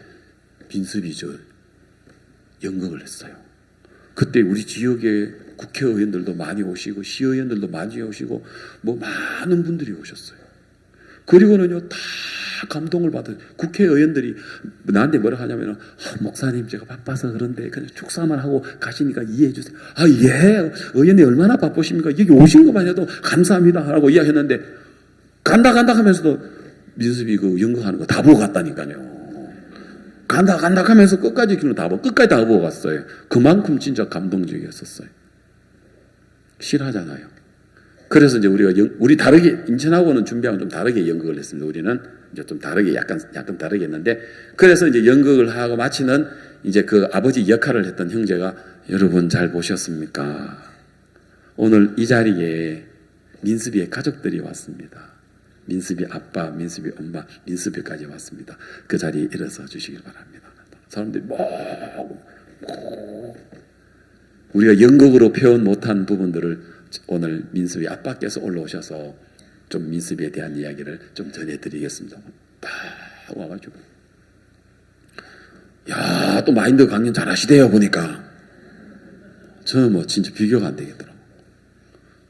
민수비 연극을 했어요. 그때 우리 지역에 국회의원들도 많이 오시고 시의원들도 많이 오시고 뭐 많은 분들이 오셨어요. 그리고는요, 다 감동을 받은 국회의원들이 나한테 뭐라 하냐면은, 목사님 제가 바빠서 그런데 그냥 축사만 하고 가시니까 이해해 주세요. 예, 의원님 얼마나 바쁘십니까? 여기 오신 것만 해도 감사합니다 하고 이야기했는데, 간다 하면서도 민수비 그 연극하는 거 다 보고 갔다니까요. 간다 하면서 끝까지 다 보고 갔어요. 그만큼 진짜 감동적이었었어요. 실하잖아요. 그래서 이제 우리 다르게, 인천하고는 준비하고 좀 다르게 연극을 했습니다. 우리는 이제 좀 다르게, 약간 다르게 했는데, 그래서 이제 연극을 하고 마치는 이제 그 아버지 역할을 했던 형제가, 여러분 잘 보셨습니까? 오늘 이 자리에 민수비의 가족들이 왔습니다. 민수비 아빠, 민수비 엄마, 민수비까지 왔습니다. 그 자리에 일어서 주시길 바랍니다. 사람들이 우리가 연극으로 표현 못한 부분들을 오늘 민수비 아빠께서 올라오셔서 좀 민수비에 대한 이야기를 좀 전해드리겠습니다. 딱 와가지고, 야, 또 마인드 강연 잘하시대요 보니까. 저는 뭐 진짜 비교가 안 되겠더라고.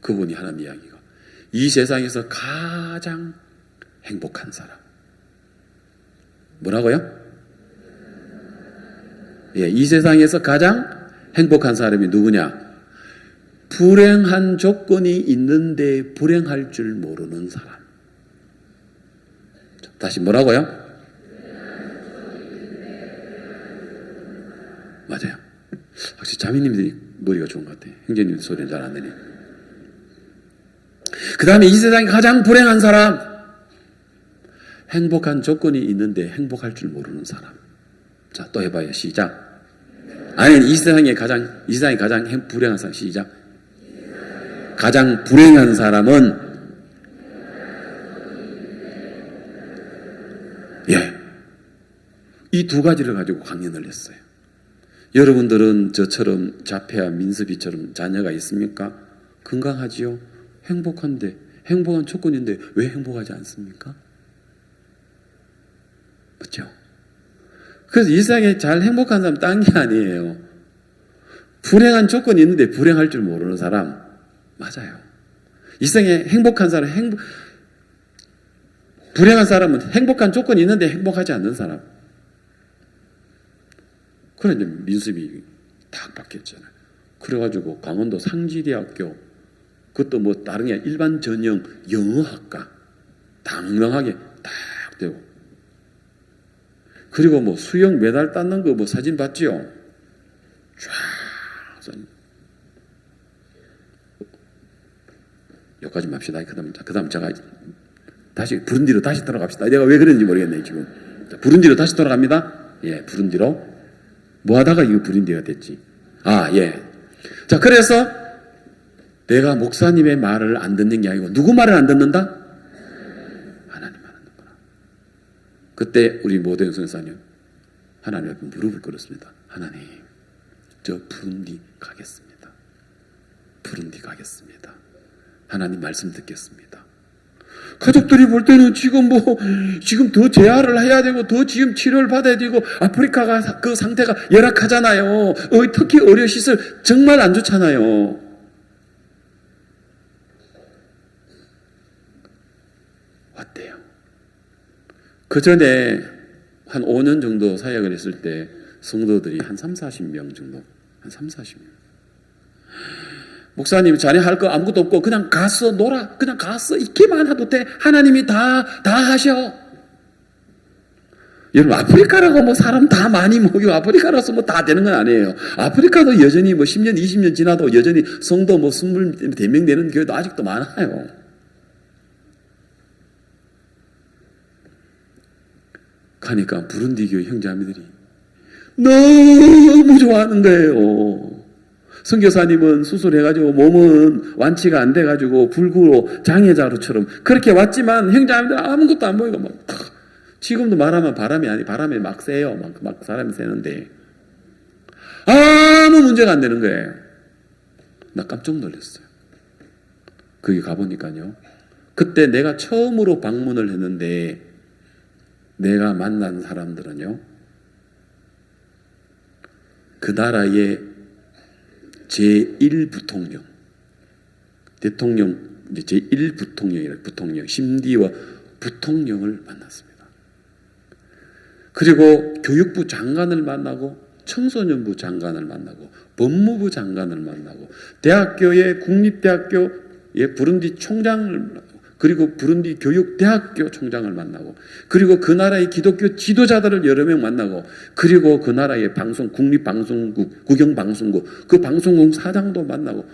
그분이 하는 이야기가, 이 세상에서 가장 행복한 사람. 뭐라고요? 예, 이 세상에서 가장 행복한 사람이 누구냐? 불행한 조건이 있는데 불행할 줄 모르는 사람. 다시 뭐라고요? 맞아요. 확실히 자매님들이 머리가 좋은 것 같아요. 형제님 소리는 잘 안 들리네. 그 다음에 이 세상에 가장 불행한 사람, 행복한 조건이 있는데 행복할 줄 모르는 사람. 자, 또 해봐요. 시작. 아니, 이 세상에 가장 불행한 사람. 시작. 가장 불행한 사람은 이 두 가지를 가지고 강연을 했어요. 여러분들은 저처럼 자폐와 민섭이처럼 자녀가 있습니까? 건강하지요? 행복한데, 행복한 조건인데 왜 행복하지 않습니까? 맞죠? 그래서 이 세상에 잘 행복한 사람 딴 게 아니에요. 불행한 조건이 있는데 불행할 줄 모르는 사람. 맞아요. 이 세상에 행복한 사람, 불행한 사람은 행복한 조건이 있는데 행복하지 않는 사람. 그래 이제 민습이 딱 바뀌었잖아요. 그래가지고 강원도 상지대학교, 그것도 뭐 다른 게 아니라 일반 전형 영어학과 당명하게 딱 되고, 그리고 뭐 수영 메달 땄는 거 뭐 사진 봤지요? 쫙 여기까지 맙시다. 그다음 제가 다시 부른디로 다시 돌아갑시다. 내가 왜 그랬는지 모르겠네 지금. 자, 부른디로 다시 돌아갑니다. 예, 부른디로. 뭐 하다가 이거 부른디가 됐지? 아, 예. 자, 그래서 내가 목사님의 말을 안 듣는 게 아니고 누구 말을 안 듣는다? 하나님 말 안 듣구나. 그때 우리 모든 선사님 하나님 앞에 무릎을 꿇었습니다. 하나님, 저 부른디 가겠습니다. 부른디 가겠습니다. 하나님 말씀 듣겠습니다. 가족들이 볼 때는 지금 지금 더 재활을 해야 되고 더 지금 치료를 받아야 되고 아프리카가 그 상태가 열악하잖아요. 특히 의료시설 정말 안 좋잖아요. 어때요? 그 전에 한 5년 정도 사역을 했을 때 성도들이 한 30-40명 정도, 한 30-40명. 목사님 자네 할 거 아무것도 없고 그냥 가서 놀아. 그냥 가서 있기만 해도 돼. 하나님이 다 하셔. 여러분, 아프리카라고 뭐 사람 다 많이 모이고 아프리카라서 뭐 다 되는 건 아니에요. 아프리카도 여전히 뭐 10년, 20년 지나도 여전히 성도 뭐 20명 되는 교회도 아직도 많아요. 가니까 부룬디 교회 형제자매들이 너무 좋아하는 거예요. 선교사님은 수술해가지고 몸은 완치가 안 돼가지고 불구로 장애자로처럼 그렇게 왔지만 형제자매들 아무것도 안 보이고 막 지금도 말하면 바람에 막 새요. 막 사람이 새는데 아무 문제가 안 되는 거예요. 나 깜짝 놀랐어요. 거기 가보니까요. 그때 내가 처음으로 방문을 했는데 내가 만난 사람들은요. 그 나라의 제1부통령, 대통령, 이제 제1부통령이라 부통령, 심디와 부통령을 만났습니다. 그리고 교육부 장관을 만나고, 청소년부 장관을 만나고, 법무부 장관을 만나고, 대학교의 국립대학교의 부룬디 총장을 만나고, 그리고 부룬디 교육대학교 총장을 만나고, 그리고 그 나라의 기독교 지도자들을 여러 명 만나고, 그리고 그 나라의 국립방송국, 국영방송국, 그 방송국 사장도 만나고,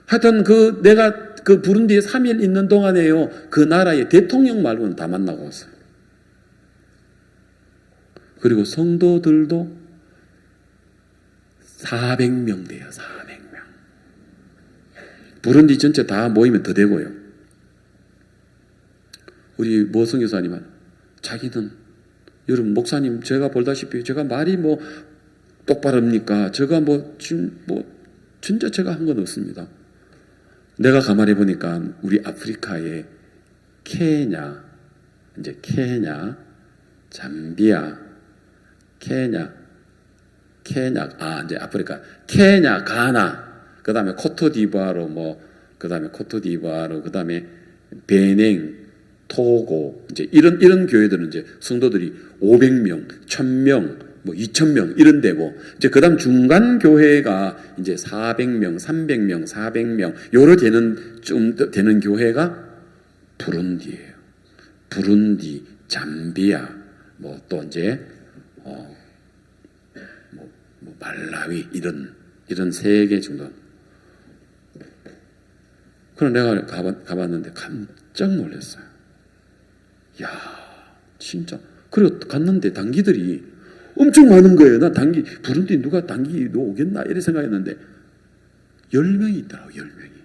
하여튼 내가 그 부룬디에 3일 있는 동안에요, 그 나라의 대통령 말고는 다 만나고 왔어요. 그리고 성도들도 400명 돼요, 400명. 부룬디 전체 다 모이면 더 되고요. 우리 모 선교사님은 자기는 여러분 목사님 제가 볼다시피 제가 말이 뭐 똑바릅니까? 제가 진짜 제가 한 건 없습니다. 내가 가만히 보니까 우리 아프리카의 케냐, 잠비아, 이제 아프리카 케냐, 가나, 그다음에 코트디부아르 그다음에 베냉, 토고, 이제 이런 교회들은 이제 성도들이 500명, 1000명, 2000명 이런 데고, 이제 그다음 중간 교회가 이제 400명, 300명, 400명 요러 좀 되는 교회가 부룬디예요. 부룬디, 잠비아, 또 이제 말라위 이런 3개 정도. 그럼 내가 가봤는데 깜짝 놀랐어요. 야, 진짜. 그리고 갔는데 단기들이 엄청 많은 거예요. 나 부룬디 누가 단기도 오겠나 이래 생각했는데 10명이 있더라고, 10명이.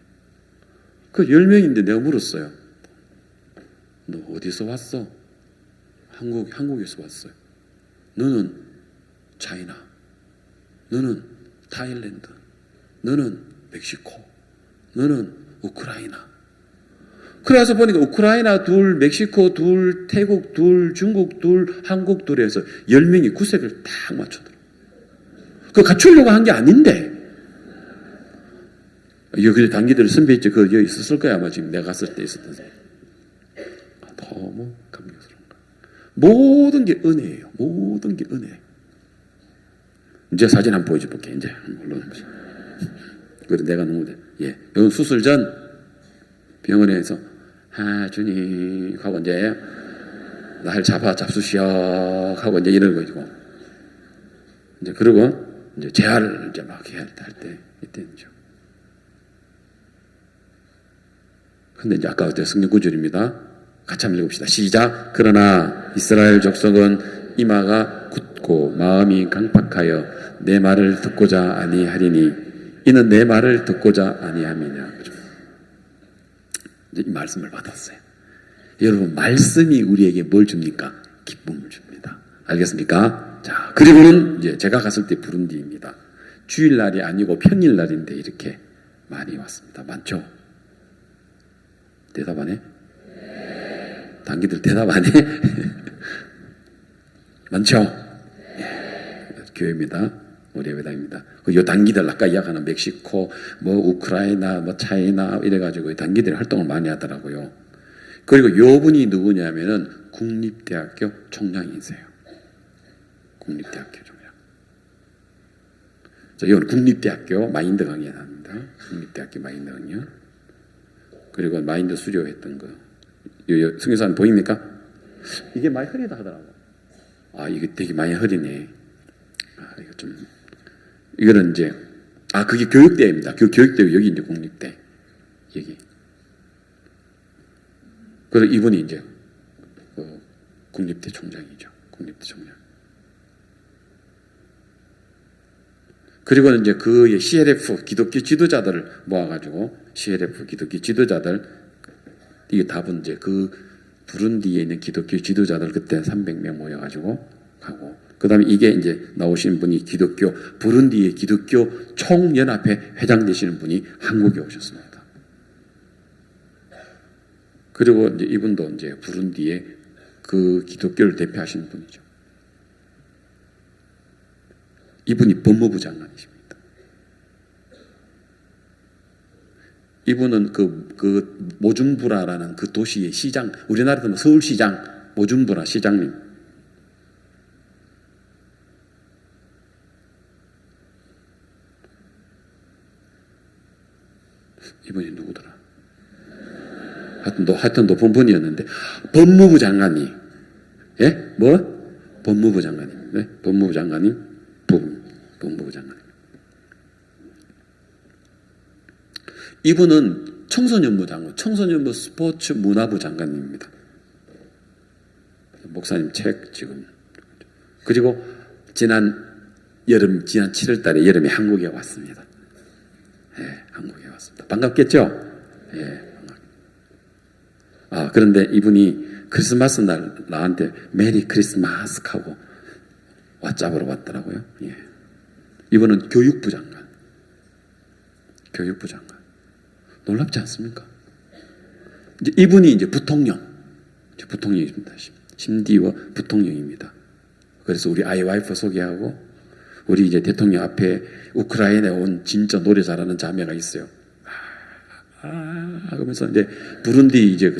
그 10명인데 내가 물었어요. 너 어디서 왔어? 한국에서 왔어요. 너는 차이나, 너는 타일랜드, 너는 멕시코, 너는 우크라이나. 그래서 보니까 우크라이나 둘, 멕시코 둘, 태국 둘, 중국 둘, 한국 둘 해서 10명이 구색을 딱 맞추더라고요. 그거 갖추려고 한 게 아닌데. 여기 단기들 선배 있죠. 그 여기 있었을 거야. 아마 지금 내가 갔을 때 있었던 사람. 너무 감격스러운 거야. 모든 게 은혜예요. 모든 게 은혜. 이제 사진 한번 보여줄게. 이제 올라오면서. 그래 내가 누구데? 예, 이건 수술 전 병원에서 주님 하고 이제 날 잡수시오 하고 이제 이런 거고. 이제 그러고 이제 재활을 이제 막 해야 할 때 이때죠. 근데 이제 아까 그때 성경 구절입니다. 같이 한번 읽읍시다. 시작. 그러나 이스라엘 족속은 이마가 굳고 마음이 강팍하여 내 말을 듣고자 아니하리니 이는 내 말을 듣고자 아니함이냐. 그렇죠? 이제 이 말씀을 받았어요. 여러분 말씀이 우리에게 뭘 줍니까? 기쁨을 줍니다. 알겠습니까? 자, 그리고는 이제 제가 갔을 때 부룬디입니다. 주일날이 아니고 평일날인데 이렇게 많이 왔습니다. 많죠? 대답 안 해? 단기들 대답 안 해? 많죠? 예. 교회입니다. 우리 예배당입니다. 요 단기들 아까 이야기하는 멕시코, 뭐 우크라이나, 뭐 차이나 이래가지고 단기들 활동을 많이 하더라고요. 그리고 요 분이 누구냐면은 국립대학교 총장이세요. 국립대학교 총장. 자, 이건 국립대학교 마인드 강의 합니다. 국립대학교 마인드 강의. 그리고 마인드 수료했던 거. 승교사님 보입니까? 이게 많이 흐리다 하더라고. 이게 되게 많이 흐리네. 이거 좀, 이거는 이제, 그게 교육대입니다. 교육대, 여기 이제 국립대. 여기. 그래서 이분이 이제, 국립대 총장이죠. 국립대 총장. 그리고 이제 그 CLF, 기독교 지도자들을 모아가지고, CLF, 기독교 지도자들, 이게 답은 이제 그 부룬디에 있는 기독교 지도자들 그때 300명 모여가지고 가고, 그 다음에 이게 이제 나오신 분이 부룬디의 기독교 총연합회 회장 되시는 분이 한국에 오셨습니다. 그리고 이제 이분도 이제 부룬디의 그 기독교를 대표하시는 분이죠. 이분이 법무부 장관이십니다. 이분은 그 모준부라라는 그 도시의 시장, 우리나라에서는 서울시장, 모준부라 시장님. 이분이 누구더라? 하여튼 높은 분이었는데, 법무부 장관이, 예? 뭐? 법무부 장관님. 네? 법무부 장관님, 법무부 장관님. 이분은 청소년부 장관, 청소년부 스포츠 문화부 장관님입니다. 목사님 책 지금. 그리고 지난 7월 달에 여름에 한국에 왔습니다. 예, 한국에 왔습니다. 반갑겠죠? 예, 그런데 이분이 크리스마스 날 나한테 메리 크리스마스 하고 왓츠업으로 왔더라고요. 예. 이분은 교육부 장관. 교육부 장관. 놀랍지 않습니까? 이제 이분이 이제 부통령. 부통령입니다. 심디워 부통령입니다. 그래서 우리 아이 와이프 소개하고, 우리 이제 대통령 앞에 우크라이나에 온 진짜 노래 잘하는 자매가 있어요. 그러면서 이제 부룬디 이제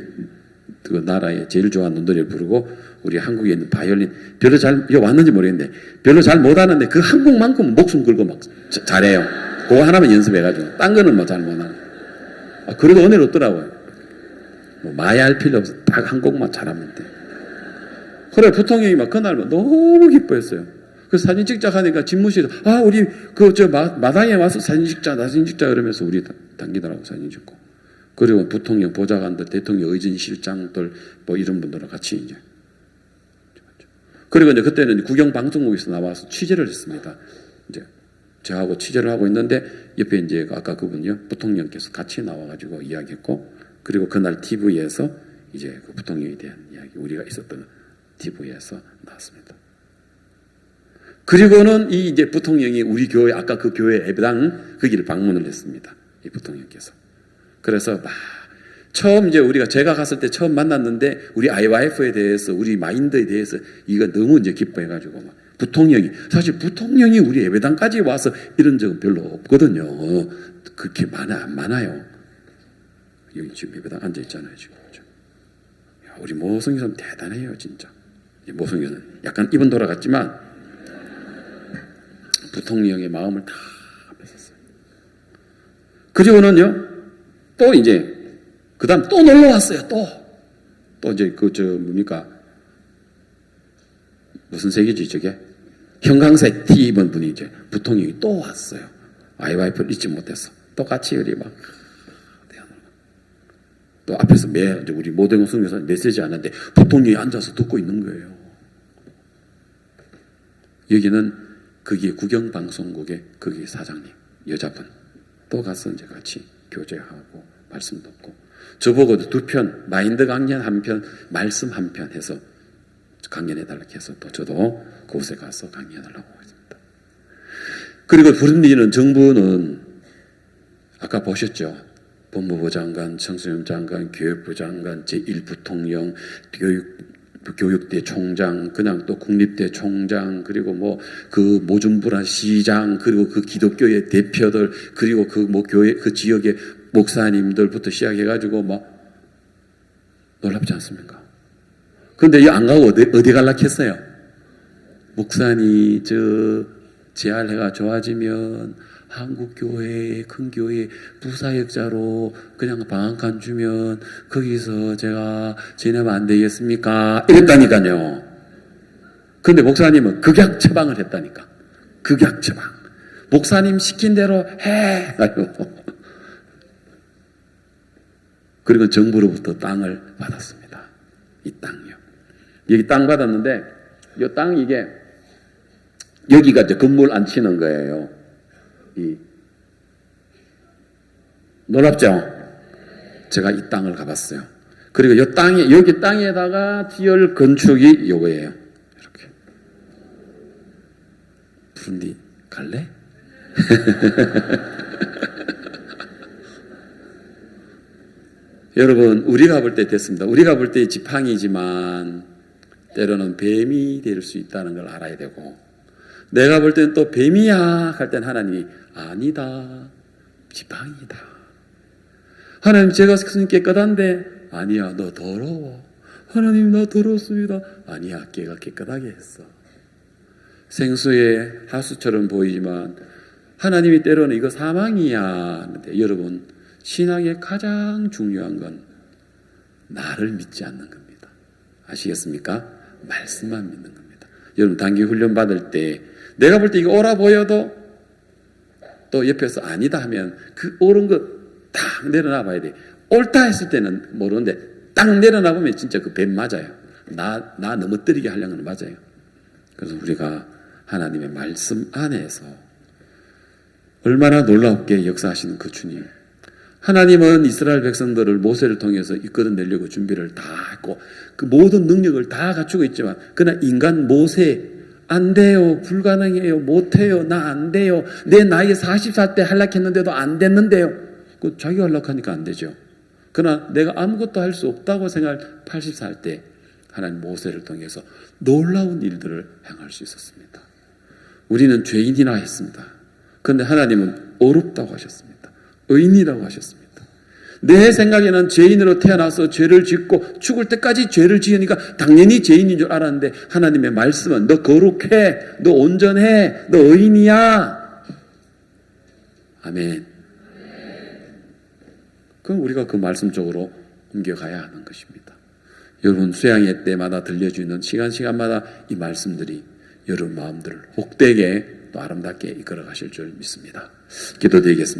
그 나라에 제일 좋아하는 노래를 부르고, 우리 한국에 있는 바이올린 별로 잘 왔는지 모르겠는데 별로 잘 못하는데 그 한 곡만큼 목숨 걸고 막 잘해요. 그거 하나만 연습해가지고 딴 거는 뭐 잘 못하는. 그래도 은혜롭더라고요. 뭐 마야할 필요 없어. 딱 한 곡만 잘하면 돼. 그래 부통령이 막 그날 너무 기뻐했어요. 그래서 사진 찍자 하니까 집무실에서 우리 마당에 와서 사진 찍자 그러면서 우리 당기더라고 사진 찍고. 그리고 부통령 보좌관들, 대통령 의전실장들 뭐 이런 분들과 같이 이제. 그리고 이제 그때는 국영방송국에서 나와서 취재를 했습니다. 이제 저하고 취재를 하고 있는데 옆에 이제 아까 그분요 부통령께서 같이 나와가지고 이야기했고, 그리고 그날 TV에서 이제 그 부통령에 대한 이야기, 우리가 있었던 TV에서 나왔습니다. 그리고는 이 이제 부통령이 우리 교회, 아까 그 교회 예배당 거기를 방문을 했습니다. 이 부통령께서. 그래서 막 처음 이제 제가 갔을 때 처음 만났는데 우리 IYF에 대해서, 우리 마인드에 대해서 이거 너무 이제 기뻐해가지고 막 사실 부통령이 우리 예배당까지 와서 이런 적은 별로 없거든요. 그렇게 안 많아요. 여기 지금 예배당 앉아 있잖아요, 지금. 야, 우리 모성교사님 대단해요, 진짜. 모성교사는 약간 이번 돌아갔지만 부통령의 마음을 다 뺏었어요. 그리고는요, 또 이제 그 다음 또 놀러 왔어요. 또 이제 뭡니까? 무슨 색이지 저게? 형광색 티 입은 분이 이제 부통령이 또 왔어요. IYF를 잊지 못해서 똑같이 우리 막 또 앞에서 우리 모대공 선교사님 메시지 하는데 부통령이 앉아서 듣고 있는 거예요. 여기는 거기 구경방송국의 거기 사장님 여자분 또 가서 이제 같이 교제하고 말씀 듣고, 저보고도 2편 마인드 강연 1편, 말씀 1편 해서 강연해달라고 해서 또 저도 그곳에 가서 강연을 하고 있습니다. 그리고 부르디는 정부는 아까 보셨죠? 법무부 장관, 청소년 장관, 교육부 장관, 제1부통령, 교육대 총장, 그냥 또 국립대 총장, 그리고 그 모준부란 시장, 그리고 그 기독교의 대표들, 그리고 교회, 그 지역의 목사님들부터 시작해가지고 놀랍지 않습니까? 그런데 안 가고 어디 갈라 했어요? 목사님, 재활해가 좋아지면 한국교회, 큰 교회 부사역자로 그냥 방 한 칸 주면 거기서 제가 지내면 안 되겠습니까? 이랬다니까요. 그런데 목사님은 극약 처방을 했다니까. 극약 처방. 목사님 시킨 대로 해! 그리고 정부로부터 땅을 받았습니다. 이 땅이요. 여기 땅 받았는데, 이 땅 여기가 이제 건물 안 치는 거예요. 놀랍죠? 제가 이 땅을 가봤어요. 그리고 여기 땅에다가 티얼 건축이 요거예요. 이렇게. 부른디 갈래? 여러분, 우리가 볼 때 됐습니다. 우리가 볼 때 지팡이지만 때로는 뱀이 될 수 있다는 걸 알아야 되고, 내가 볼 때는 또 뱀이야 할 땐 하나님이 아니다, 지팡이다. 하나님, 제가 손이 깨끗한데 아니야, 너 더러워. 하나님, 나 더럽습니다. 아니야, 걔가 깨끗하게 했어. 생수의 하수처럼 보이지만 하나님이 때로는 이거 사망이야 하는데, 여러분, 신앙의 가장 중요한 건 나를 믿지 않는 겁니다. 아시겠습니까? 말씀만 믿는 겁니다. 여러분, 단기 훈련 받을 때 내가 볼 때 이거 옳아 보여도 또 옆에서 아니다 하면 그 옳은 거 딱 내려놔 봐야 돼. 옳다 했을 때는 모르는데 딱 내려놔 보면 진짜 그 뱀 맞아요. 나 넘어뜨리게 하려는 건 맞아요. 그래서 우리가 하나님의 말씀 안에서 얼마나 놀랍게 역사하시는 그 주님. 하나님은 이스라엘 백성들을 모세를 통해서 이끌어내려고 준비를 다 했고 그 모든 능력을 다 갖추고 있지만, 그러나 인간 모세 안 돼요, 불가능해요, 못해요, 나 안 돼요, 내 나이 40살 때 할락했는데도 안 됐는데요. 그 자기가 할락하니까 안 되죠. 그러나 내가 아무것도 할 수 없다고 생각할 80살 때 하나님 모세를 통해서 놀라운 일들을 행할 수 있었습니다. 우리는 죄인이나 했습니다. 그런데 하나님은 어렵다고 하셨습니다. 의인이라고 하셨습니다. 내 생각에는 죄인으로 태어나서 죄를 짓고 죽을 때까지 죄를 지으니까 당연히 죄인인 줄 알았는데, 하나님의 말씀은 너 거룩해, 너 온전해, 너 의인이야. 아멘. 그럼 우리가 그 말씀 쪽으로 옮겨가야 하는 것입니다. 여러분, 수양회 때마다 들려주는 시간마다 이 말씀들이 여러분 마음들을 복되게 또 아름답게 이끌어 가실 줄 믿습니다. 기도드리겠습니다.